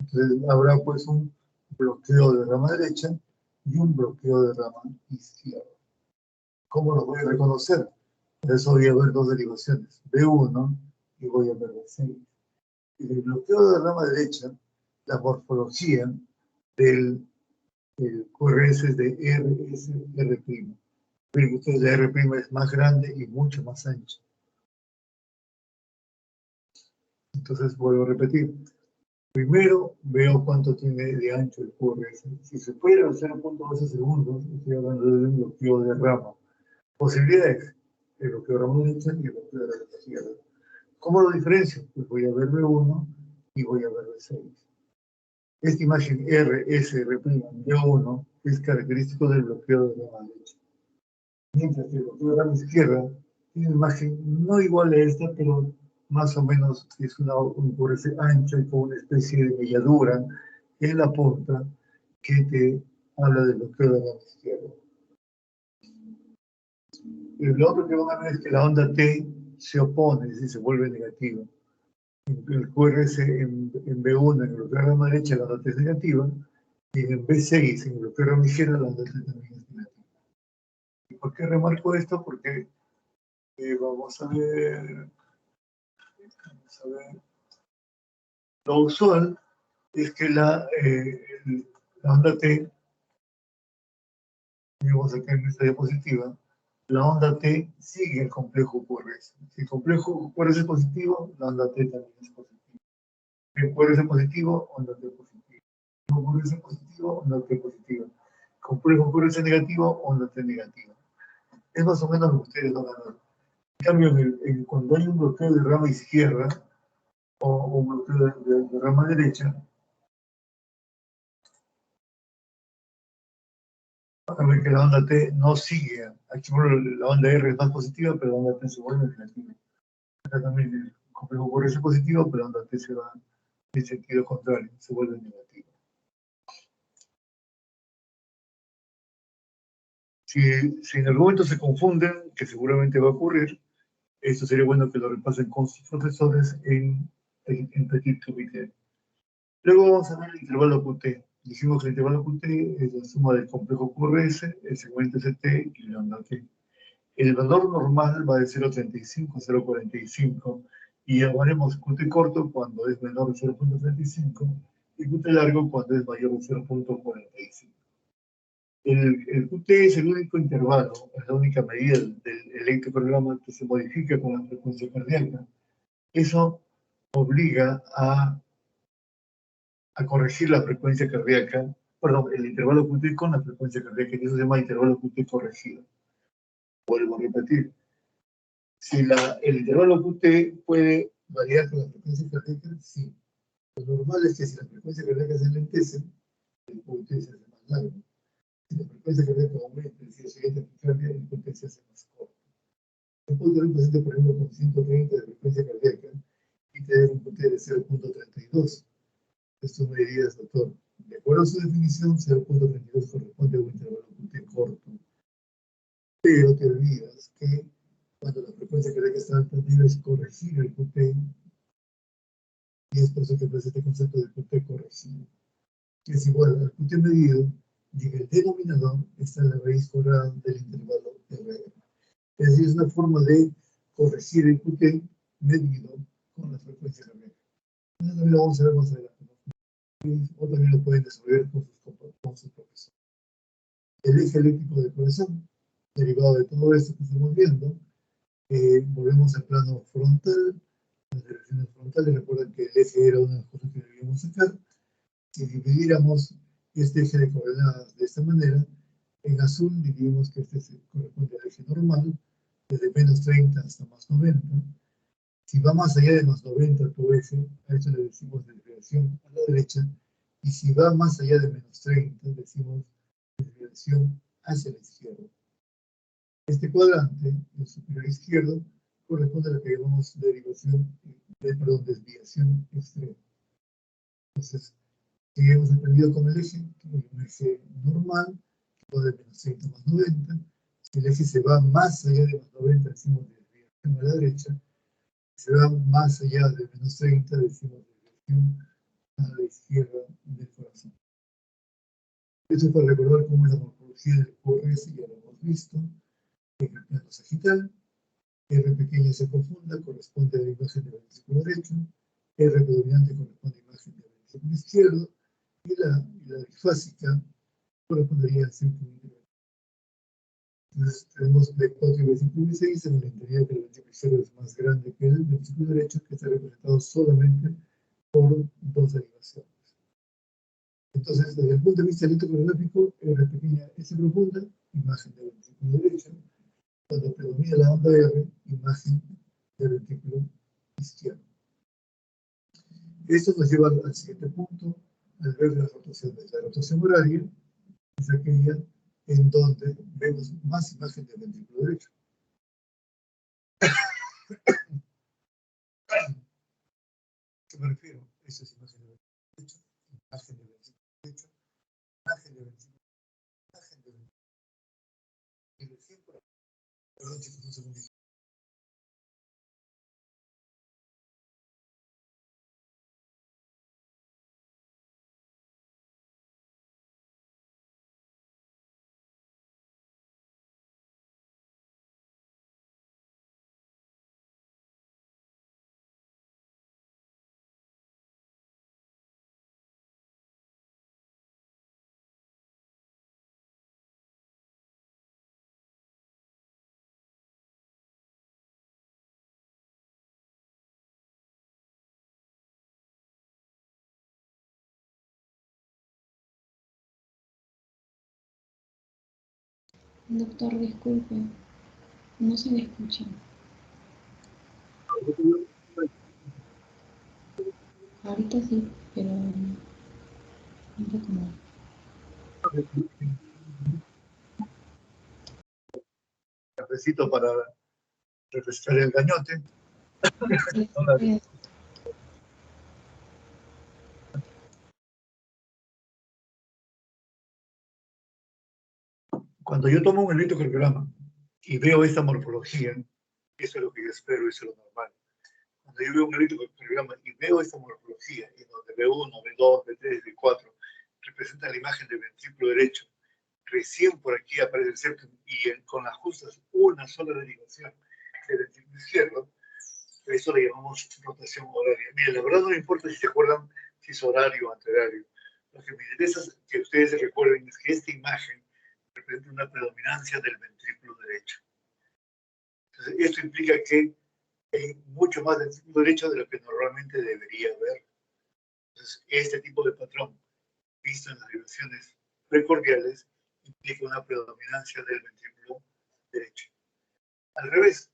Entonces habrá pues un bloqueo de rama derecha y un bloqueo de rama izquierda. ¿Cómo los voy a reconocer? Por eso voy a ver dos derivaciones, B1 y voy a ver B6. En el bloqueo de la rama derecha, la morfología del QRS es de RSR'. Ven que ustedes la R' es más grande y mucho más ancha. Entonces vuelvo a repetir. Primero veo cuánto tiene de ancho el QRS. Si supera los 0.12 segundos, estoy hablando de un bloqueo de rama. Posibilidades: el bloqueo de rama derecha y el bloqueo de rama izquierda. ¿Cómo lo diferencio? Pues voy a ver B1 y voy a ver B6. Esta imagen RSR'-B1 es característico del bloqueo de rama derecha. Mientras que el bloqueo de rama izquierda tiene una imagen no igual a esta, pero más o menos es un QRS ancho y con una especie de melladura en la punta que te habla del bloqueo de rama izquierda. Lo otro que van a ver es que la onda T se opone, es decir, se vuelve negativa. El QRS en B1, en el bloqueo de rama derecha, la onda T es negativa, y en B6, en el bloqueo de rama izquierda, la onda T también es negativa. ¿Y por qué remarco esto? Porque vamos a ver, lo usual es que la onda T, vamos acá en esta diapositiva, la onda T sigue el complejo QRS. Si el complejo QRS es positivo, la onda T también es positiva. El QRS positivo, onda T positiva. El QRS positivo, onda T positiva. Complejo QRS negativo, onda T negativa. Es más o menos lo que ustedes van a ver. En cambio, cuando hay un bloqueo de rama izquierda o un bloqueo de rama derecha, van a ver que la onda T no sigue. Aquí la onda R es más positiva, pero la onda T se vuelve negativa. Acá también el complejo QRS positivo, pero la onda T se va en sentido contrario, se vuelve negativa. Si en algún momento se confunden, que seguramente va a ocurrir, esto sería bueno que lo repasen con sus profesores en Petit Comité. Luego vamos a ver el intervalo QT. Dijimos que el intervalo QT es la suma del complejo QRS, el segmento ST y la onda T. El valor normal va de 0.35 a 0.45 y llamaremos QT corto cuando es menor de 0.35 y QT largo cuando es mayor de 0.45. El QT es el único intervalo, es la única medida del electrocardiograma que se modifica con la frecuencia cardíaca. Eso obliga a corregir la frecuencia cardíaca, perdón, el intervalo QT con la frecuencia cardíaca, y eso se llama intervalo QT corregido. Vuelvo a repetir, si el intervalo QT puede variar con la frecuencia cardíaca, sí. Lo normal es que si la frecuencia cardíaca se enlentece, el QT se hace más largo. Si la frecuencia cardíaca aumenta, es decir, siguiente taquicardia, el QT se hace más corto. Yo puedo tener un paciente, por ejemplo, con 130 de frecuencia cardíaca y tener un QT de 0.32. Esto me dirías, doctor, de acuerdo a su definición, 0.32 corresponde a un intervalo QT corto. Pero te olvidas que cuando la frecuencia cardíaca está alta, debes corregir el QT, y es por eso que aparece este concepto de QT corregido, que es igual al QT medido, y en el denominador está la raíz cuadrada del intervalo R. Es decir, es una forma de corregir el QT medido con la frecuencia cardíaca. Eso también lo vamos a ver más adelante, ¿no? O también lo pueden desarrollar con sus profesores. El eje eléctrico del corazón, derivado de todo esto que estamos viendo, volvemos al plano frontal, las direcciones frontales. Recuerden que el eje era una de las cosas que debíamos sacar. Si dividiéramos este eje de coordenadas de esta manera, en azul dividimos que este corresponde al eje normal, desde menos 30 hasta más 90. Si va más allá de más 90 tu eje, a eso le decimos desviación a la derecha, y si va más allá de menos 30, decimos desviación hacia la izquierda. Este cuadrante, el superior izquierdo, corresponde a lo que llamamos desviación extrema. Entonces, si hemos aprendido con el eje, un eje normal, que va de menos 30 a más 90. Si el eje se va más allá de más 90, decimos desviación a la derecha. Si se va más allá de menos 30, decimos desviación a la izquierda del corazón. Eso es para recordar cómo es la morfología del QRS, ya lo hemos visto. En el plano sagital, R pequeña se profunda corresponde a la imagen del ventrículo derecho, R predominante corresponde a la imagen del ventrículo izquierdo, y la bifásica correspondería al círculo interior. Entonces tenemos B4 y B5 y B6, en la entendido que el ventrículo izquierdo es más grande que el ventrículo derecho, que está representado solamente por dos derivaciones. Entonces, desde el punto de vista electrocardiográfico, R pequeña S profunda, imagen del ventrículo derecho. Cuando predomina la onda R, imagen del ventrículo izquierdo. Esto nos lleva al siguiente punto, al ver las rotaciones. La rotación horaria es aquella en donde vemos más imagen del ventrículo derecho. ¿A qué me refiero? Esa es imagen del ventrículo derecho, imagen del ventrículo derecho, imagen del ventrículo derecho, imagen del ventrículo derecho. Perdón, chicos, un segundito. Doctor, disculpe, no se me escucha. Ahorita sí, pero un poco mal. Cafecito para refrescar el gañote. Sí, Cuando yo tomo un electrocardiograma y veo esta morfología, eso es lo que yo espero, eso es lo normal. Cuando yo veo un electrocardiograma y veo esta morfología, en donde B1, B2, B3, B4 representan la imagen del ventrículo derecho recién por aquí aparece el septum y con las justas una sola derivación del ventrículo izquierdo, eso le llamamos rotación horaria. Miren, la verdad no me importa si se acuerdan si es horario o antehorario. Lo que me interesa es que ustedes se recuerden es que esta imagen representa una predominancia del ventrículo derecho. Entonces, esto implica que hay mucho más ventrículo derecho de lo que normalmente debería haber. Entonces, este tipo de patrón visto en las derivaciones precordiales implica una predominancia del ventrículo derecho. Al revés,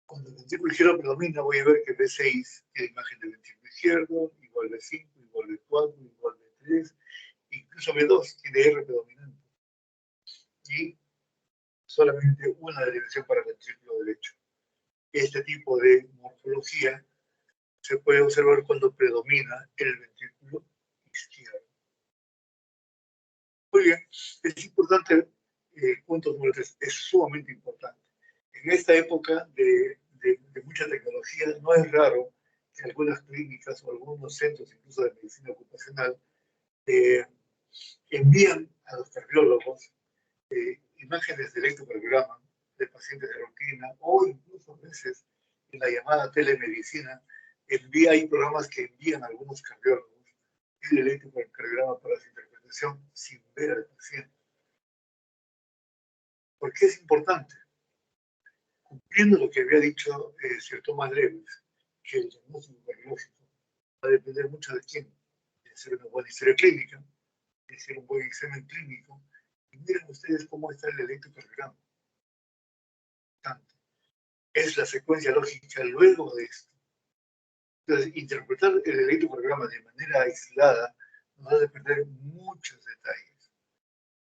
cuando el ventrículo izquierdo predomina, voy a ver que B6 tiene imagen del ventrículo izquierdo, igual B5, igual B4, igual B3, incluso B2 tiene R predominante. Y solamente una derivación para el ventrículo derecho. Este tipo de morfología se puede observar cuando predomina el ventrículo izquierdo. Muy bien, es importante, punto número 3, es sumamente importante. En esta época de mucha tecnología, no es raro que algunas clínicas o algunos centros, incluso de medicina ocupacional, envían a los cardiólogos imágenes de electrocardiograma de pacientes de rutina o incluso a veces en la llamada telemedicina, hay programas que envían a algunos cardiólogos el electrocardiograma para su interpretación sin ver al paciente. ¿Por qué es importante? Cumpliendo lo que había dicho Sir Thomas Lewis, que el diagnóstico cardiológico va a depender mucho de quién, de hacer una buena historia clínica, de hacer un buen examen clínico, y miren ustedes cómo está el electrocardiograma. Es la secuencia lógica luego de esto. Entonces, interpretar el electrocardiograma de manera aislada nos hace perder muchos detalles.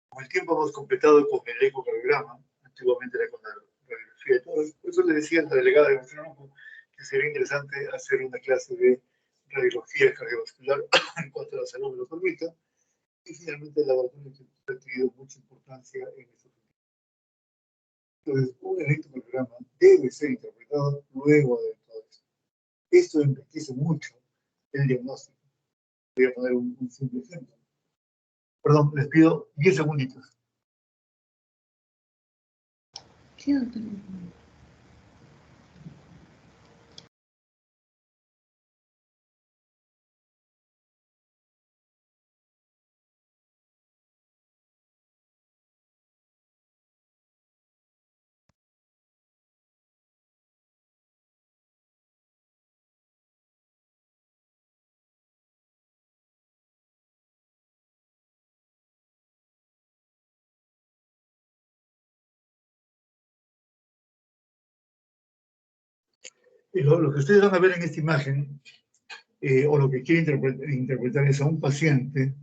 Con el tiempo hemos completado con el ecocardiograma, antiguamente era con la radiografía y todo. Por eso le decía a la delegada de nuestro grupo que sería interesante hacer una clase de radiología cardiovascular en cuanto a la salud me lo permita. Y finalmente el laboratorio ha adquirido mucha importancia en estos últimos. Entonces, un electrocardiograma debe ser interpretado luego de todo esto. Esto enriquece mucho el diagnóstico. Voy a poner un simple ejemplo. Perdón, les pido 10 segunditos. Sí, doctor. Lo que ustedes van a ver en esta imagen, o lo que quiere interpretar es a un paciente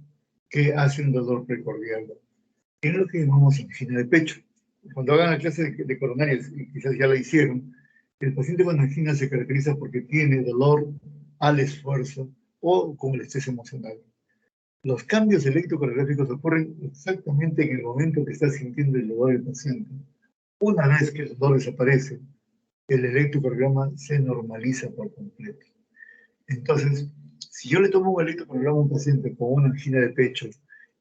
que hace un dolor precordial. Es lo que llamamos angina de pecho. Cuando hagan la clase de coronarias, y quizás ya la hicieron, el paciente con angina se caracteriza porque tiene dolor al esfuerzo o con el estrés emocional. Los cambios electrocardiográficos ocurren exactamente en el momento que está sintiendo el dolor del paciente. Una vez que el dolor desaparece, el electrocardiograma se normaliza por completo. Entonces, si yo le tomo un electrocardiograma a un paciente con una angina de pecho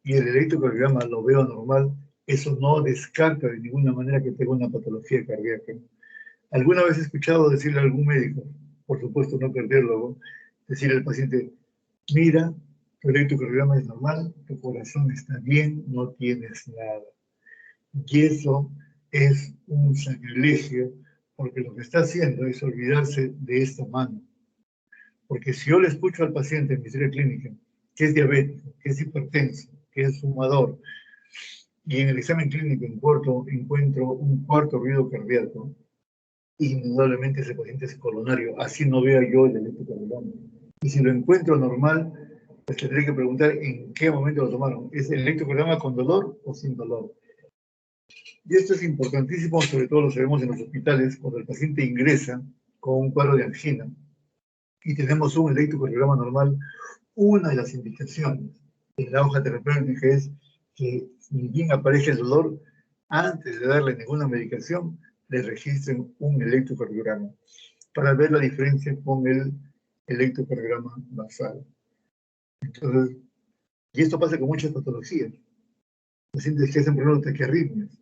y el electrocardiograma lo veo normal, eso no descarta de ninguna manera que tenga una patología cardíaca. ¿Alguna vez he escuchado decirle a algún médico, por supuesto no cardiólogo, decirle al paciente, mira, tu electrocardiograma es normal, tu corazón está bien, no tienes nada? Y eso es un sacrilegio, porque lo que está haciendo es olvidarse de esta mano. Porque si yo le escucho al paciente en mi historia clínica que es diabético, que es hipertenso, que es fumador, y en el examen clínico encuentro un cuarto ruido cardíaco, indudablemente ese paciente es coronario, así no veo yo el electrocardiograma. Y si lo encuentro normal, pues tendré que preguntar en qué momento lo tomaron. ¿Es el electrocardiograma con dolor o sin dolor? Y esto es importantísimo, sobre todo lo sabemos en los hospitales, cuando el paciente ingresa con un cuadro de angina y tenemos un electrocardiograma normal. Una de las indicaciones en la hoja terapéutica es que si bien aparece el dolor, antes de darle ninguna medicación, le registren un electrocardiograma para ver la diferencia con el electrocardiograma basal. Entonces, y esto pasa con muchas patologías. pacientes que hacen problemas de taquiarritmias.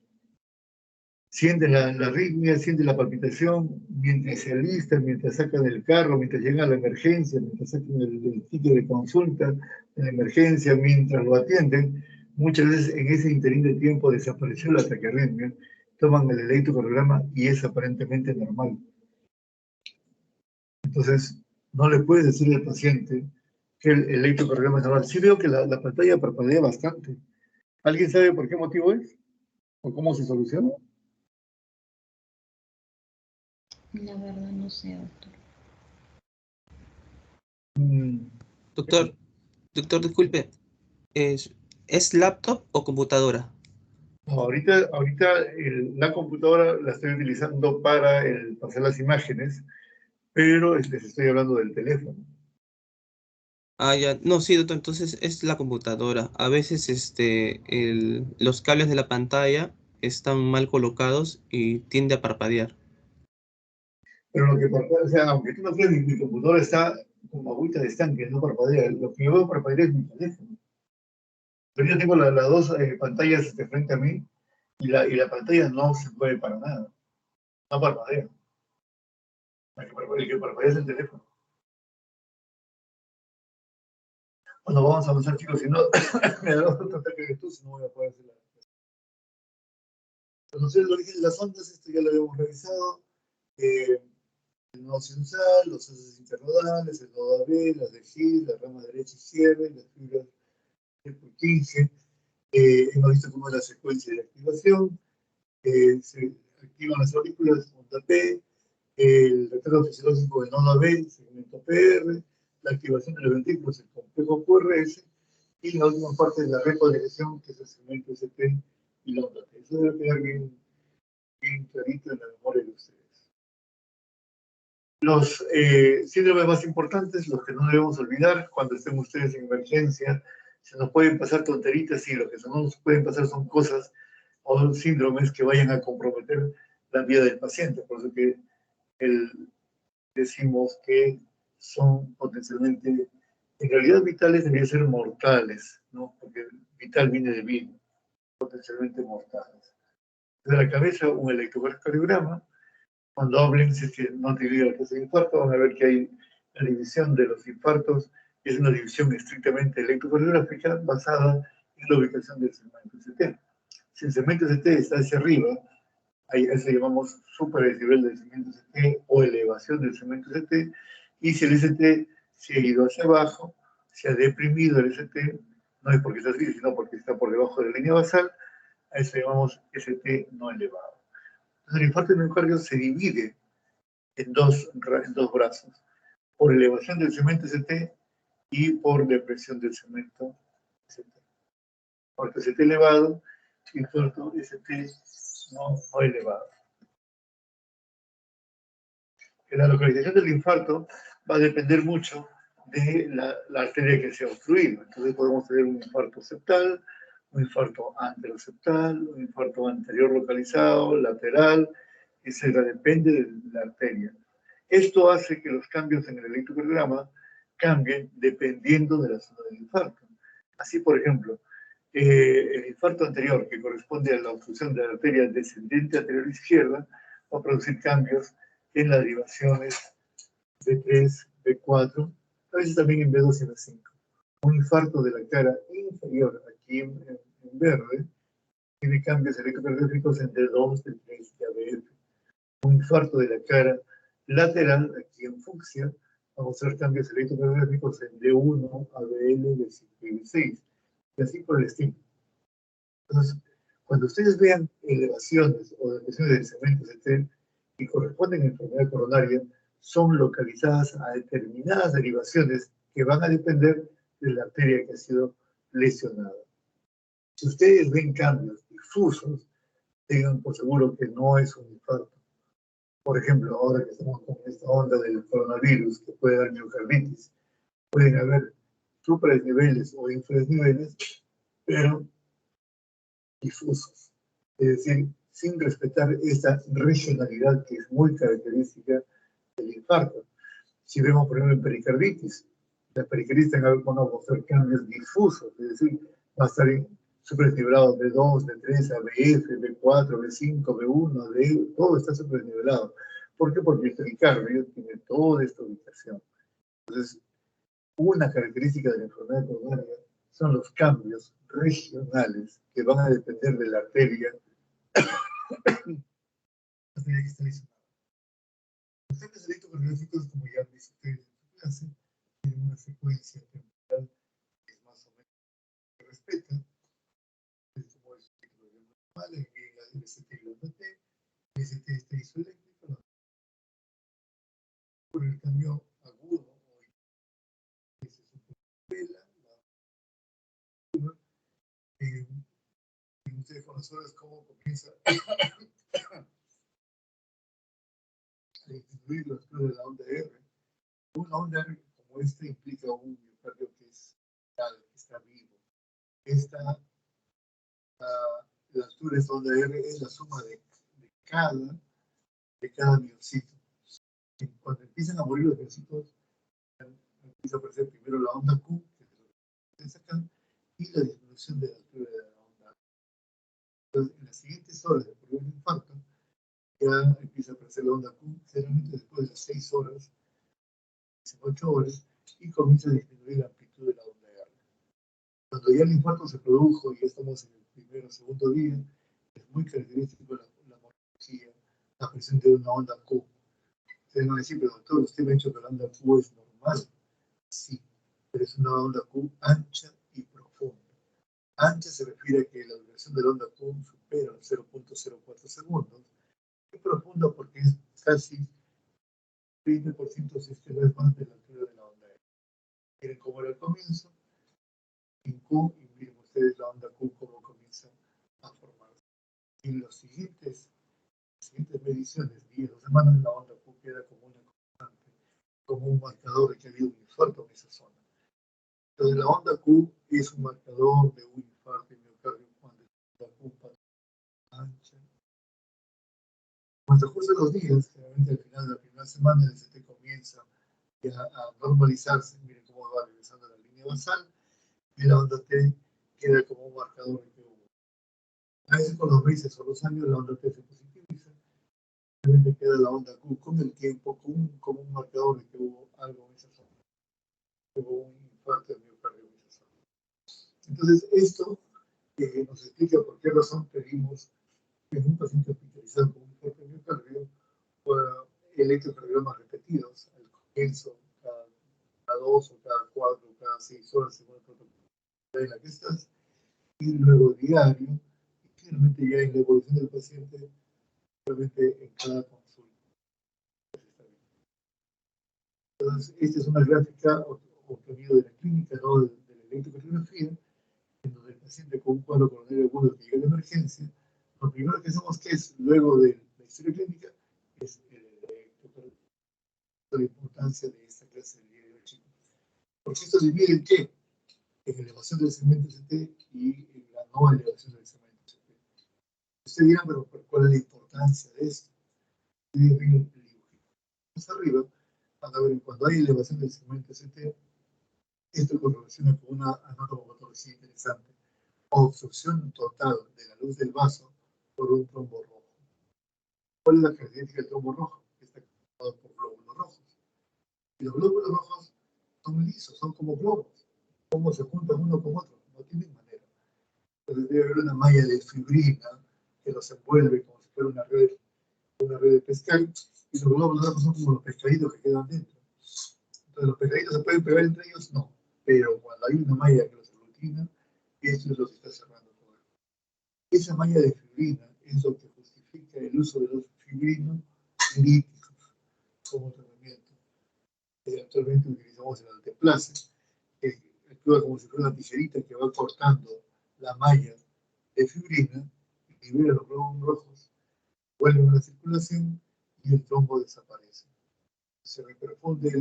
Sienten la arritmia, sienten la palpitación, mientras se alistan, mientras sacan el carro, mientras llegan a la emergencia, mientras sacan el sitio de consulta en la emergencia, mientras lo atienden. Muchas veces en ese interín de tiempo desapareció la taquiarritmia, toman el electrocardiograma y es aparentemente normal. Entonces, no le puedes decir al paciente que el electrocardiograma es normal. Sí veo que la pantalla parpadea bastante. ¿Alguien sabe por qué motivo es? ¿O cómo se soluciona? La verdad no sé, doctor. Doctor, disculpe, ¿es laptop o computadora? No, ahorita la computadora la estoy utilizando para pasar las imágenes, pero les estoy hablando del teléfono. Ah, ya. No, sí, doctor, entonces es la computadora. A veces los cables de la pantalla están mal colocados y tiende a parpadear. Pero lo que parpadea, o sea, aunque tú no creas, mi computadora está como agüita de estanque, no parpadea. Lo que yo veo parpadear es mi teléfono. Pero yo tengo las dos pantallas frente a mí y la pantalla no se mueve para nada. No parpadea. El que parpadea es el teléfono. Bueno, vamos a avanzar, chicos, si no, me da otro ataque de tos, no voy a poder hacerla. Conocer el origen de las ondas, esto ya lo habíamos revisado. El nodo sinusal, los haces internodales, el nodo AB, las de Gil, la rama derecha y izquierda, las fibras de Purkinje. Hemos visto cómo es la secuencia de activación. Se activan las aurículas, onda P, el retardo fisiológico del nodo AB, segmento PR, la activación de los ventrículos, el complejo QRS, y la última parte de la recodirección, que es el segmento ST y la onda T. Eso debe quedar bien clarito en la memoria de ustedes. Los síndromes más importantes, los que no debemos olvidar cuando estén ustedes en emergencia, se nos pueden pasar tonteritas y lo que no nos pueden pasar son cosas o síndromes que vayan a comprometer la vida del paciente. Por eso que decimos que son potencialmente, en realidad vitales deberían ser mortales, ¿no? Porque vital viene de vida, potencialmente mortales. De la cabeza, un electrocardiograma. Cuando hablen, si es que no han tenido el caso de infarto, van a ver que hay la división de los infartos, es una división estrictamente electrocardiográfica basada en la ubicación del segmento ST. Si el segmento ST está hacia arriba, a eso llamamos superdesnivel del segmento ST o elevación del segmento ST, y si el ST se ha ido hacia abajo, se ha deprimido el ST, no es porque está así, sino porque está por debajo de la línea basal, a eso llamamos ST no elevado. Entonces, el infarto de miocardio se divide en dos brazos, por elevación del segmento ST y por depresión del segmento ST. Porque ST elevado, infarto ST no elevado. La localización del infarto va a depender mucho de la arteria que se ha obstruido. Entonces podemos tener un infarto septal, un infarto anteroseptal, un infarto anterior localizado, lateral, etc. Depende de la arteria. Esto hace que los cambios en el electrocardiograma cambien dependiendo de la zona del infarto. Así, por ejemplo, el infarto anterior, que corresponde a la obstrucción de la arteria descendente anterior izquierda, va a producir cambios en las derivaciones B3, B4, a veces también en B2 y B5. Un infarto de la cara inferior, aquí en verde, tiene cambios electrocardiográficos en D2, D3 y ABF. Un infarto de la cara lateral, aquí en fucsia, vamos a ver cambios electrocardiográficos en D1, ABL, D5 y D6, y así por el estilo. Entonces, cuando ustedes vean elevaciones o depresiones del segmento ST que corresponden a enfermedad coronaria, son localizadas a determinadas derivaciones que van a depender de la arteria que ha sido lesionada. Si ustedes ven cambios difusos, tengan por seguro que no es un infarto. Por ejemplo, ahora que estamos con esta onda del coronavirus que puede dar miocarditis, pueden haber supradesniveles o infradesniveles, pero difusos. Es decir, sin respetar esta regionalidad que es muy característica del infarto. Si vemos, por ejemplo, en pericarditis, la pericarditis van a mostrar cambios difusos, es decir, va a estar supernivelado B2, B3, ABF, B4, B5, B1, D, todo está supernivelado. ¿Por qué? Porque el pericardio tiene toda esta ubicación. Entonces, una característica de la enfermedad coronaria son los cambios regionales que van a depender de la arteria que está lesionada. Los cambios electrocardiográficos, como ya han visto ustedes en su clase, tienen una secuencia temporal que es más o menos que respeta, es como el ciclo normal, en el ST y la OT, el ST está isoeléctrico, por el cambio agudo, o se supela, y ustedes conocen cómo comienza a disminuir la altura de la onda R. Una onda R como esta implica un miocardio que está vivo. La altura de esta onda R es la suma de cada miocito. Y cuando empiezan a morir los miocitos, empieza a aparecer primero la onda Q, que es lo que ustedes acá, y la disminución de la altura de la onda R. Entonces, en las siguientes horas después de un infarto, ya empieza a aparecer la onda Q, generalmente después de las 6 horas, 8 horas, y comienza a disminuir la amplitud de la onda R. Cuando ya el infarto se produjo y ya estamos en el primero o segundo día, es muy característico la morfología, la presencia de una onda Q. Ustedes van a decir, pero doctor, usted me ha dicho que la onda Q es normal. Sí, pero es una onda Q ancha y profunda. Ancha se refiere a que la duración de la onda Q supera los 0.04 segundos. Y profunda porque es casi 20%, si es que no es más, de la altura de la onda R. Miren cómo era el comienzo, en Q, y miren ustedes la onda Q cómo comienza a formarse. En las siguientes mediciones, días o semanas, la onda Q queda como una constante, como un marcador de que había un infarto en esa zona. Entonces, la onda Q es un marcador de un infarto de miocardio cuando la Q pasa ancha. Cuando transcurren los días, generalmente al final de la primera semana, el ST comienza ya a normalizarse. Miren cómo va regresando a la línea basal, y la onda T queda como un marcador de que hubo. A veces con los meses o los años la onda T se positiviza, simplemente queda la onda Q con el tiempo como un marcador de que hubo algo en esa zona, hubo un infarto de miocardio en esa zona. Entonces esto nos explica por qué razón pedimos que en un paciente hospitalizado con un infarto de miocardio electrocardiogramas repetidos al comienzo, cada 2 o cada 4 o cada 6 horas según el protocolo en la que estás, y luego diario, y finalmente ya en la evolución del paciente, realmente en cada consulta. Entonces, esta es una gráfica obtenida de la clínica, ¿no? de la electrocardiografía, en donde el paciente con un cuadro coronario agudo que llega a la emergencia, lo primero que hacemos que es, luego de la historia clínica, es la importancia de esta clase de día de hoy, chicos. Porque esto divide en qué? En elevación del segmento ST y en la no elevación del segmento ST. Ustedes dirán, pero ¿cuál es la importancia de esto? Ustedes ven el dibujito. Más arriba, van a ver cuando hay elevación del segmento ST, esto correlaciona con una anatomopatología interesante. Obstrucción total de la luz del vaso por un trombo rojo. ¿Cuál es la característica del trombo rojo? Está conformado por glóbulos rojos. Y los glóbulos rojos son lisos, son como globos. ¿Cómo se juntan uno con otro? No tienen manera. Entonces debe haber una malla de fibrina que los envuelve como si fuera una red de pescar, y los glóbulos rojos son como los pescaditos que quedan dentro. Entonces, ¿los pescaditos se pueden pegar entre ellos? No. Pero cuando hay una malla que los aglutina, eso es lo que está cerrando todo. Esa malla de fibrina es lo que justifica el uso de los fibrinos líticos como tratamiento. Actualmente utilizamos el alteplase, que actúa como si fuera una tijerita que va cortando la malla de fibrina, libera los glóbulos rojos, vuelven a la circulación y el trombo desaparece. Se reperfunde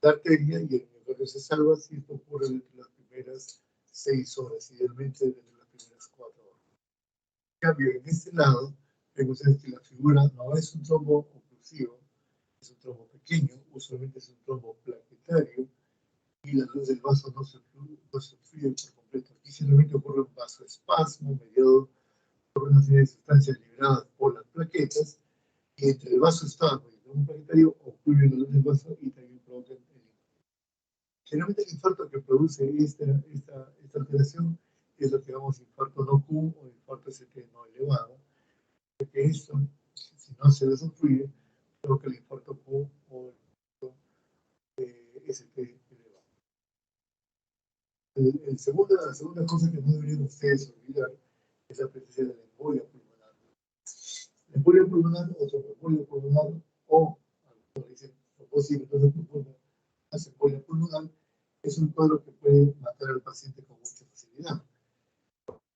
la arteria y el miocardio se salva si esto ocurre entre las primeras 6 horas, idealmente entre las primeras 4 horas. En cambio, en este lado, vemos que la figura no es un trombo oclusivo, es un trombo pequeño, usualmente es un trombo plaquetario, y la luz del vaso no se obstruye por completo. completo. Aquí simplemente ocurre un vasoespasmo mediado por una serie de sustancias liberadas por las plaquetas, y entre el vasoespasmo y el trombo plaquetario ocurre el dolor del vaso y también provoca el infarto. Generalmente el infarto que produce esta alteración es lo que llamamos infarto no Q o infarto ST no elevado, porque esto, si no se desobstruye, provoca el infarto Q o el infarto ST elevado. La segunda cosa que no deberían ustedes olvidar es la presencia de la embolia pulmonar. La embolia pulmonar o tromboembolia pulmonar, o algunos dicen trombocitos de pulmón, la embolia pulmonar, es un cuadro que puede matar al paciente con mucha facilidad.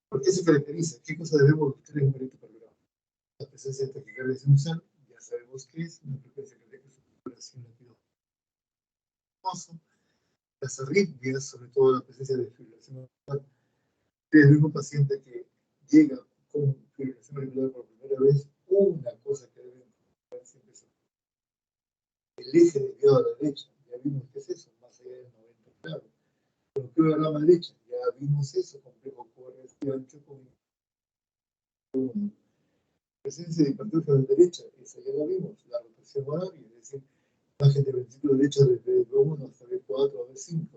¿Por qué se caracteriza? ¿Qué cosa debemos buscar en un electrocardiograma? La presencia de taquicardia sinusal, ya sabemos qué es, una frecuencia cardíaca superior a 100 latidos. Las arritmias, sobre todo la presencia de fibrilación auricular. Ustedes ven un paciente que llega con fibrilación auricular por primera vez, una cosa que deben ver siempre es el eje desviado a la derecha. Ya vimos qué es eso, más allá del 90 grados. Pero ¿qué va a la derecha? Ya vimos eso, complejo QRS ancho con presencia de hipertrofia de la derecha, esa ya la vimos, la rotación horaria, es decir, imagen de ventrículo derecho desde B1 hasta B4 a B5.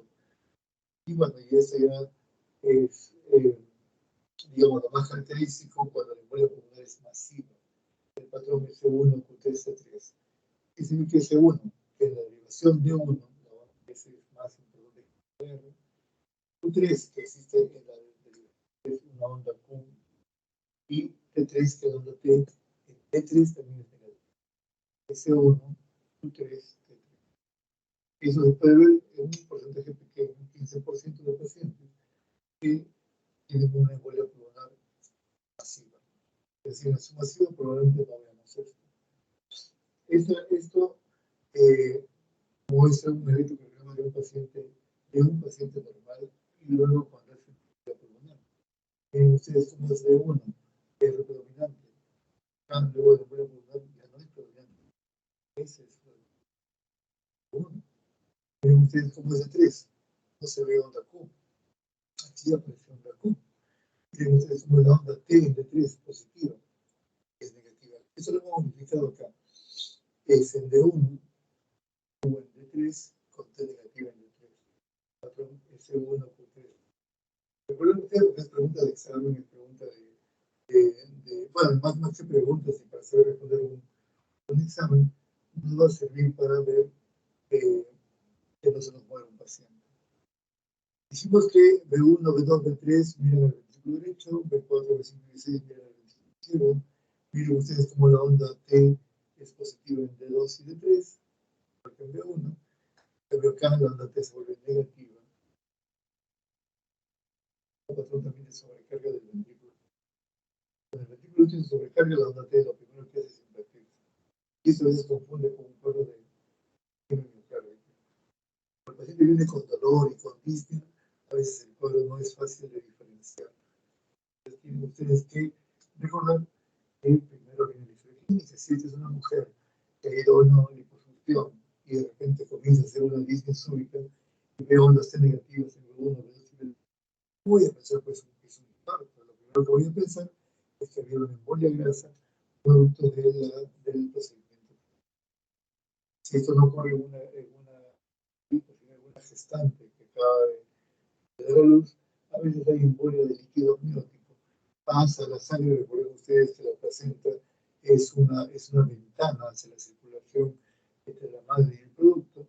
Y bueno, y esa ya es, digamos, lo más característico cuando la embolia pulmonar es masiva. El patrón es C1, QT, C3. ¿Qué significa C1? Que en la derivación de 1, la S es más importante que R. Q3, que existe en la derivación, es una onda Q, y T3, que es la onda T, en T3 también es negativo. S1, Q3, T3. Eso se puede ver en un porcentaje pequeño, un 15% de pacientes que tienen una embolia pulmonar masiva. Es decir, en su masiva probablemente no veamos esto. Esto muestra un electrocardiograma de un paciente normal, y luego cuando es embolia pulmonar. Ustedes cómo es de uno, que es predominante. Luego de embolia pulmonar ya no es predominante. Ese es el 1. Miren ustedes cómo es de 3. No se ve onda Q. Aquí aparece onda Q. Miren ustedes cómo es la onda T en D3 positiva, es negativa. Eso lo hemos modificado acá. Es en D1, Q en D3, con T negativa en D3. Patrón S1 Q3. Recuerden ustedes porque es pregunta de examen, es pregunta bueno, más que preguntas y para saber responder un examen, nos va a servir para ver que no se nos muere un paciente. Hicimos que B1, B2, B3 miren el ventrículo derecho, B4, B5 y B6 miren el ventrículo izquierdo. Miren ustedes cómo la onda T es positiva en D2 y D3, porque en B1, pero acá la onda T se vuelve negativa. El patrón también de sobrecarga del ventrículo. Cuando el ventrículo se sobrecarga, la onda T lo primero que hace es invertirse. Y eso a veces confunde con un cuadro de miocardio. El paciente viene con dolor y con disnea, a veces el cuadro no es fácil de diferenciar. Entonces tienen ustedes que recordar que primero viene la historia clínica. Si esta es una mujer que ha ido a una liposucción y de repente comienza a hacer una disnea súbita y ve ondas T negativas en el 1, voy a pensar pues que es un infarto. Lo primero que voy a pensar es que había una embolia grasa producto del procedimiento. Si esto no ocurre en una gestante que acaba de dar a luz, a veces hay embolia de líquido amniótico. Pasa la sangre, recuerden ustedes que la placenta es una ventana hacia la circulación entre la madre y el producto,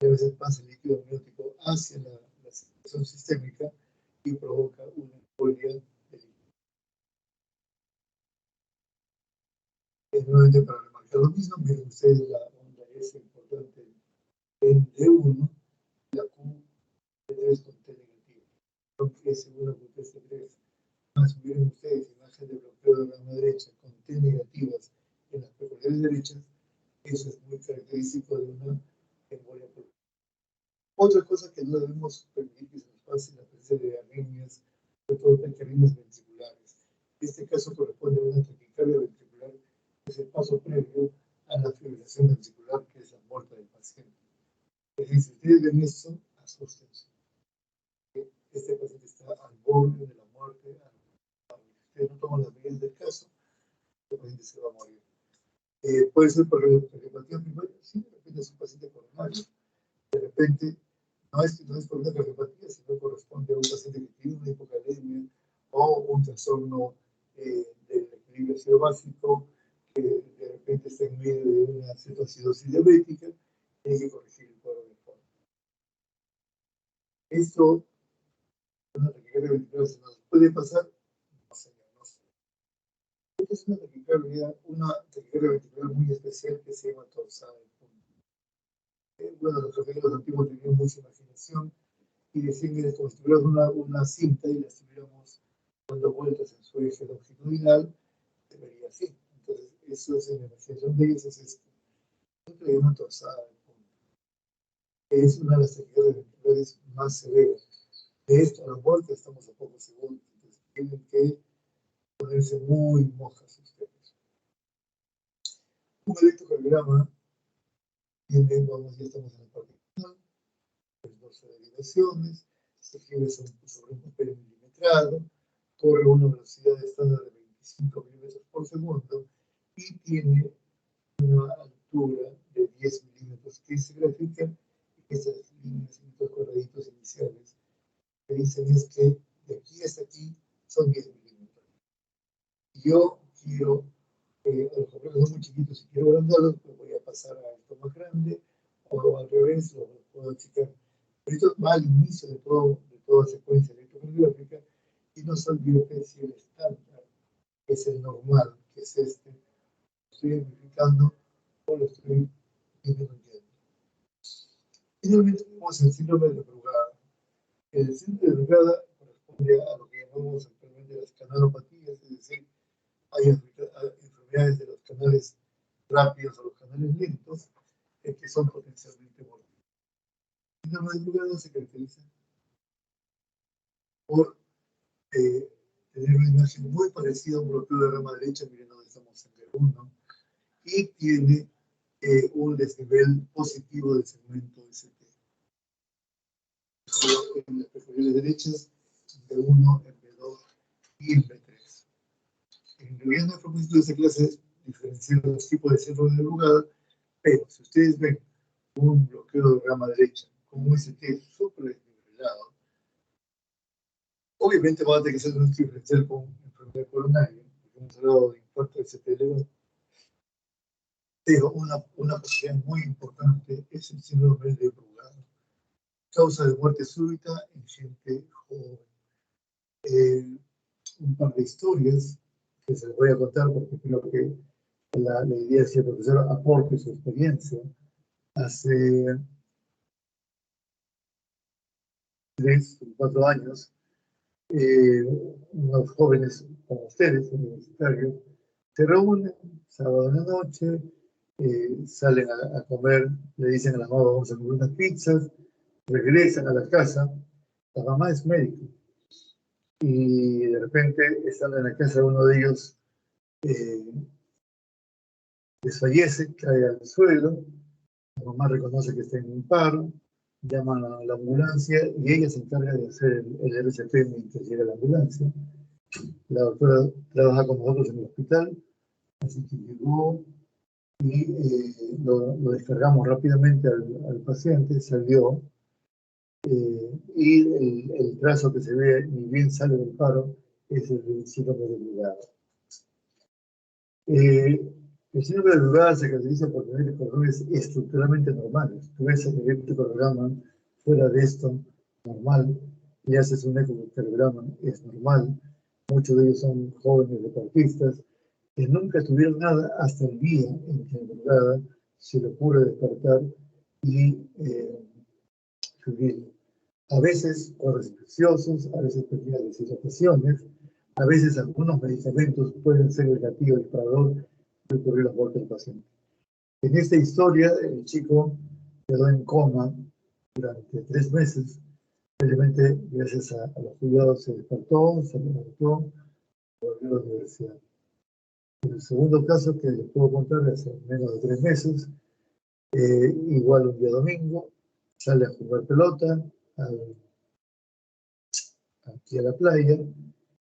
y a veces pasa el líquido amniótico hacia la circulación sistémica y provoca una embolia de líquido. Nuevamente para remarcar lo mismo, miren ustedes la onda S importante en D1, la Q de 3 con T negativa, aunque S1 con T3. Más miren ustedes imagen de bloqueo de la rama derecha con T negativas en las peculiares derechas, eso es muy característico de una embolia pulmonar. Otra cosa que no debemos permitir que se nos pase es la presencia de arritmias, sobre todo taquiarritmias ventriculares. En este caso corresponde a una taquicardia ventricular, que es el paso previo a la fibrilación ventricular, que es la muerte del paciente. Es decir, si ustedes ven esto, asústense. este paciente está al borde de la muerte, ustedes no toman las medidas del caso, el paciente se va a morir. Puede ser por cardiopatía primaria, sí, de repente es un paciente coronario, de repente no es por una cardiopatía, sino corresponde a un paciente que tiene una hipocalemia o un trastorno del equilibrio básico, que de repente está en medio de una cetoacidosis diabética, tiene que corregir el cuadro de forma. Esto, una taquicardia ventricular, ¿se nos puede pasar? No, señor, no sé. Esta es una taquicardia ventricular muy especial que se llama torsada de punto. Bueno, los cardiólogos antiguos tenían mucha imaginación y decían que como si tuviéramos una cinta y la estuviéramos dando vueltas en su eje longitudinal, se vería así. Entonces, eso es en la imaginación de ellos, es esto. Nosotros le llaman torsada de punto. Es una de las taquicardias ventriculares más severas. De esto a la muerte estamos a pocos segundos. Entonces, tienen que ponerse muy mojas ustedes. Un electrocardiograma tiene, vamos, ya estamos en la parte final, las dos derivaciones, se escribe sobre un papel milimetrado, corre a una velocidad estándar de 25 milímetros por segundo y tiene una altura de 10 milímetros que se grafican estas líneas y estos cuadraditos iniciales que dicen es que de aquí hasta aquí son 10 milímetros. Y yo quiero, a los papeles son muy chiquitos, si quiero agrandarlos, pues voy a pasar a esto más grande, o al revés, lo puedo achicar. Pero esto va al inicio de toda secuencia electrocardiográfica y no se olvide que si el estándar es el normal, que es este, lo estoy amplificando o lo estoy disminuyendo. Finalmente tenemos el síndrome de Brugada. El síndrome de Brugada corresponde a lo que llamamos actualmente las canalopatías, es decir, hay enfermedades de los canales rápidos o los canales lentos que son potencialmente mortales. El síndrome de Brugada se caracteriza por tener una imagen muy parecida a un bloqueo de rama derecha, miren donde estamos en el 1, y tiene un desnivel positivo del segmento ST. En las periferias derechas, en B1, en B2 y en B3. En realidad no es propósito de esta clase diferenciar los tipos de síndrome de Brugada, pero si ustedes ven un bloqueo de rama derecha con un ST súper desnivelado, obviamente va a tener que ser un diferencial con enfermedad coronaria, porque hemos hablado de infarto ST elevado. Pero una posibilidad muy importante es el síndrome de Brugada. Causa de muerte súbita en gente joven. Un par de historias que se les voy a contar porque creo que la idea es que el profesor aporte su experiencia. Hace 3 o 4 años, unos jóvenes como ustedes, universitarios, se reúnen sábado en la noche, salen a comer, le dicen a la mamá vamos a comer unas pizzas, regresan a la casa, la mamá es médico y de repente estando en la casa uno de ellos desfallece, cae al suelo, la mamá reconoce que está en un paro, llaman a la ambulancia y ella se encarga de hacer el RCP mientras llega la ambulancia. La doctora trabaja con nosotros en el hospital, así que llegó y lo descargamos rápidamente al paciente, salió y el trazo que se ve ni bien sale del paro es el del síndrome de Brugada. El síndrome de Brugada se caracteriza por tener cordones estructuralmente normales. Tú ves el electrocardiograma fuera de esto, normal, y haces un ecocardiograma, es normal. Muchos de ellos son jóvenes deportistas que nunca tuvieron nada hasta el día en que en Brugada se le ocurre despertar y subir. A veces cuadros infecciosos, a veces pequeñas deshidrataciones, a veces algunos medicamentos pueden ser el gatillo disparador de ocurrir la muerte del paciente. En esta historia, el chico quedó en coma durante 3 meses. Simplemente, gracias a los cuidados, se despertó, se levantó, volvió a la universidad. En el segundo caso que les puedo contar, hace menos de 3 meses, igual un día domingo, sale a jugar pelota aquí a la playa,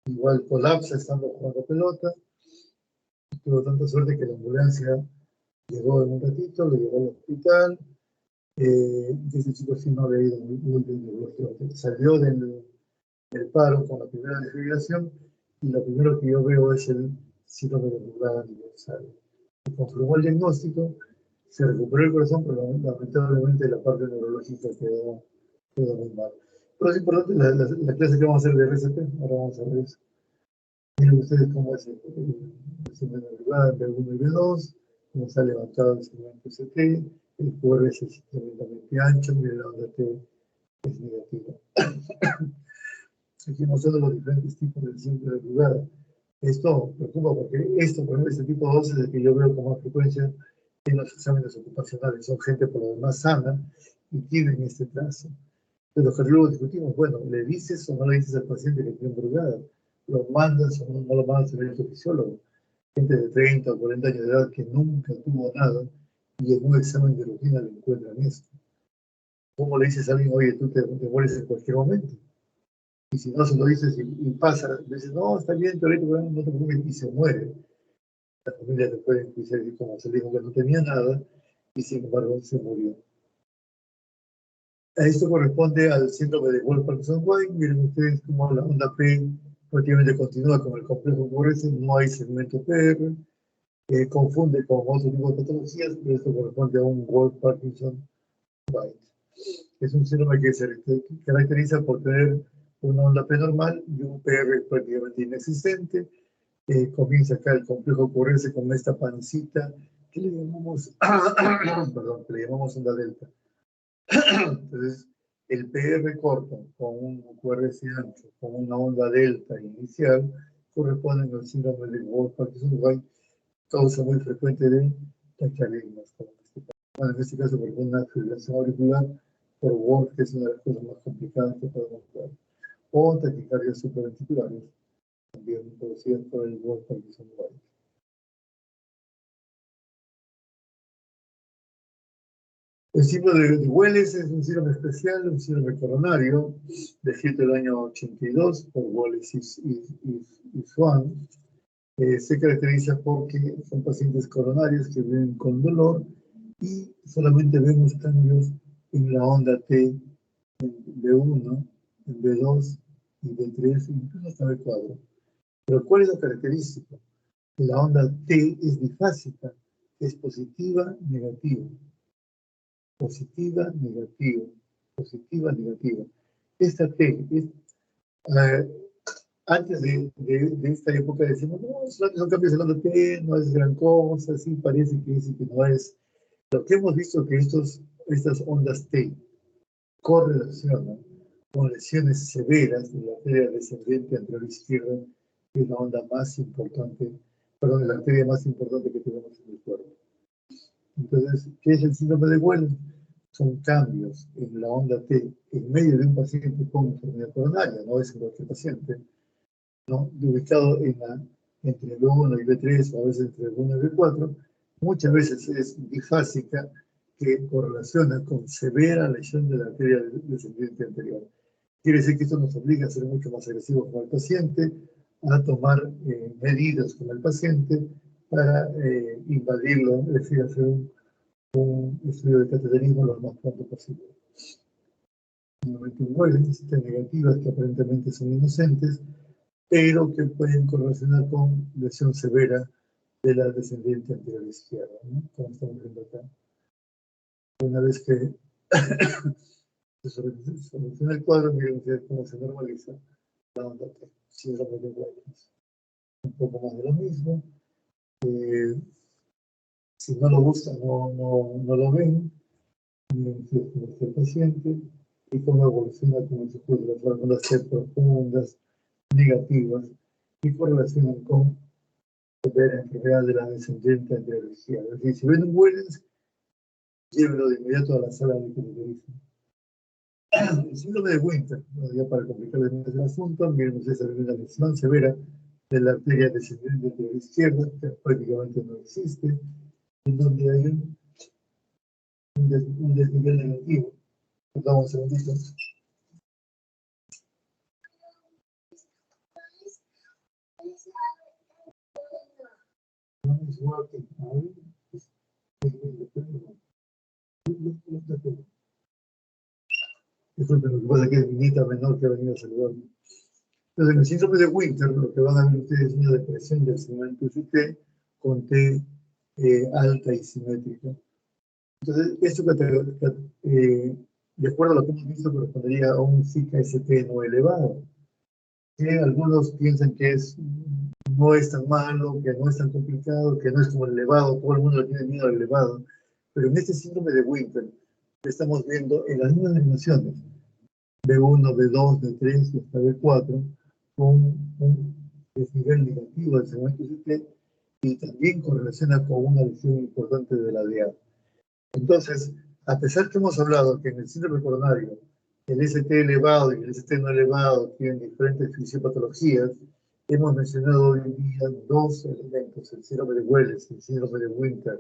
igual colapsa estando jugando pelota, tuvo tanta suerte que la ambulancia llegó en un ratito, lo llevó al hospital, y ese chico sí no había ido muy bien de evolución. Salió del paro con la primera desfibrilación y lo primero que yo veo es el síndrome de Brugada universal. Se confirmó el diagnóstico, se recuperó el corazón, pero lamentablemente la parte neurológica quedó muy mal. Pero es importante la clase que vamos a hacer de RCP, ahora vamos a ver eso. Miren ustedes cómo es el síndrome de Brugada en B1 y B2, cómo está levantado el segmento ST, el QRS es tremendamente ancho, miren la onda T es negativa. Aquí mostrando los diferentes tipos de síndrome de Brugada. Esto preocupa porque esto, por ejemplo, este tipo de dosis es el que yo veo con más frecuencia en los exámenes ocupacionales. Son gente por lo demás sana y tienen este trazo. Entonces los cardiólogos discutimos, bueno, ¿le dices o no le dices al paciente que tiene Brugada? ¿Lo mandas o no lo mandas al electrofisiólogo? Gente de 30 o 40 años de edad que nunca tuvo nada y en un examen de rutina le encuentran esto. ¿Cómo le dices a alguien, oye, tú te mueres en cualquier momento? Y si no se lo dices y pasa, le dices, no, está bien, pero no te preocupes, y se muere. La familia te puede enjuiciar y como se dijo que no tenía nada, y sin embargo se murió. Esto corresponde al síndrome de Wolff-Parkinson-White. Miren ustedes cómo la onda P prácticamente continúa con el complejo QRS, no hay segmento PR, confunde con otro tipo de patologías, pero esto corresponde a un Wolff-Parkinson-White. Es un síndrome que se caracteriza por tener una onda P normal y un PR prácticamente inexistente. Comienza acá el complejo QRS con esta pancita que le llamamos, perdón, que le llamamos onda delta. Entonces, el PR corto con un QRS ancho, con una onda delta inicial, corresponden al síndrome de Wolff-Parkinson-White, causa muy frecuente de taquiarritmias. Bueno, en este caso, por una fibrilación auricular por Wolff, que es una de las cosas más complicadas que podemos ver, o taquicardias supraventriculares, también producidas por el Wolff-Parkinson-White. El síndrome de Welles es un síndrome especial, un síndrome coronario, descrito el año 82 por Welles y Swan. Se caracteriza porque son pacientes coronarios que viven con dolor y solamente vemos cambios en la onda T en B1, en B2 y B3, incluso hasta B4. Pero ¿cuál es la característica? Que la onda T es bifásica, es positiva, negativa. Positiva, negativa, positiva, negativa. Esta T, antes de esta época decimos, no, son cambios de la T, no es gran cosa, sí parece que dice que no es. Lo que hemos visto que estas ondas T correlacionan con lesiones severas de la arteria descendente anterior izquierda, que es la onda más importante, perdón, la arteria más importante que tenemos en el cuerpo. Entonces, ¿qué es el síndrome de Welles? Son cambios en la onda T en medio de un paciente con enfermedad coronaria, no es en cualquier paciente, ¿no? Ubicado entre B1 y B3 o a veces entre B1 y B4, muchas veces es bifásica que correlaciona con severa lesión de la arteria descendente anterior. Quiere decir que esto nos obliga a ser mucho más agresivos con el paciente, a tomar medidas con el paciente para invadirlo, es decir, hacer un estudio de cateterismo lo más pronto posible. Nuevamente Welles, negativas que aparentemente son inocentes, pero que pueden correlacionar con lesión severa de la descendiente anterior izquierda, ¿no? Como estamos viendo acá. Una vez que se soluciona el cuadro, miren ustedes cómo se normaliza la onda T, síndrome de Welles. Un poco más de lo mismo. Si no lo buscan, no lo ven. Miren ustedes cómo está el paciente y cómo evoluciona como se puede las ondas T profundas, negativas, y correlacionan con la enfermedad de la descendiente anterior izquierda. Es decir, si ven un Welles, llévenlo de inmediato a la sala de cateterismo. El síndrome de Winter, ya para complicarles más el asunto, miren ustedes una lesión severa de la arteria descendente anterior izquierda, que prácticamente no existe, en donde hay un desnivel negativo. Vamos un segundito. is working out. Disculpen, lo que pasa es que es mi nieta menor que ha venido a saludarme. Entonces, en el síndrome de Winter, lo que van a ver ustedes es una depresión del segmento UCT con T alta y simétrica. Entonces, esto de acuerdo a lo que hemos visto, correspondería a un SICA-ST no elevado, que algunos piensan que no es tan malo, que no es tan complicado, que no es como el elevado, todo el mundo le tiene miedo al elevado, pero en este síndrome de Winter estamos viendo en las mismas animaciones, B1, B2, B3 y hasta B4, con un desnivel negativo del segmento UCT y también correlaciona con una lesión importante de la DA. Entonces, a pesar que hemos hablado que en el síndrome coronario el ST elevado y el ST no elevado tienen diferentes fisiopatologías, hemos mencionado hoy en día dos elementos, el síndrome de Welles y el síndrome de Winter,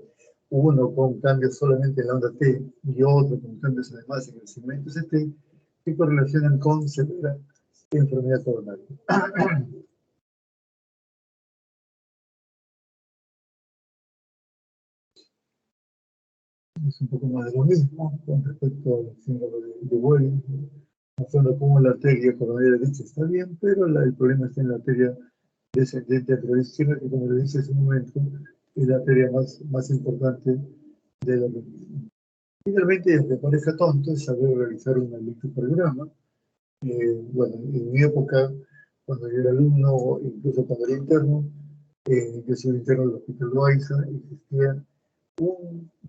uno con cambios solamente en la onda T y otro con cambios además en el segmento ST, que correlacionan con severa enfermedad coronaria. Es un poco más de lo mismo con respecto al síndrome de Welles, mostrando cómo la arteria coronaria derecha está bien, pero el problema está en la arteria descendente a través izquierda, que como le dije hace un momento, es la arteria más importante del organismo. Finalmente, aunque parezca tonto, es saber realizar un electrocardiograma. Bueno, en mi época, cuando yo era alumno, incluso cuando era interno, yo soy interno del Hospital Loaiza, existían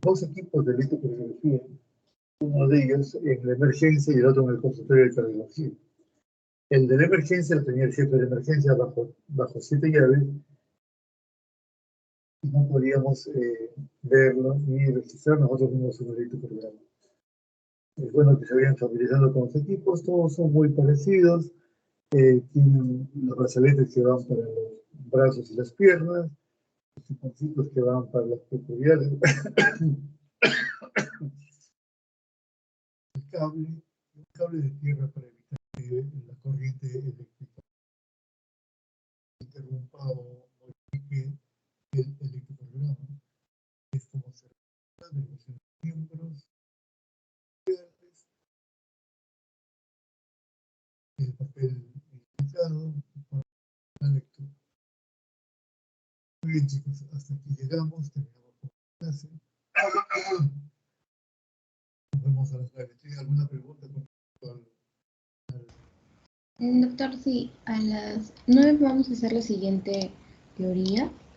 dos equipos de electrocardiografía, uno de ellos en la emergencia y el otro en el consultorio de cardiología. El de la emergencia lo tenía el jefe de emergencia bajo 7 llaves y no podíamos verlo ni registrar nosotros mismos un electrocardiograma. Es bueno que se vayan familiarizando con los equipos, todos son muy parecidos, tienen los brazaletes que van para los brazos y las piernas, los chuponcitos que van para las pectorales, un cable de tierra para evitar que la corriente eléctrica interrumpa o modifique el electrocardiograma. Es como se realiza de los miembros, el papel indicado para la lectura. Muy bien, chicos, hasta aquí llegamos, terminamos con la clase. Nos vemos a las 9. ¿Tiene alguna pregunta con respecto Doctor, sí, a las 9 vamos a hacer la siguiente teoría.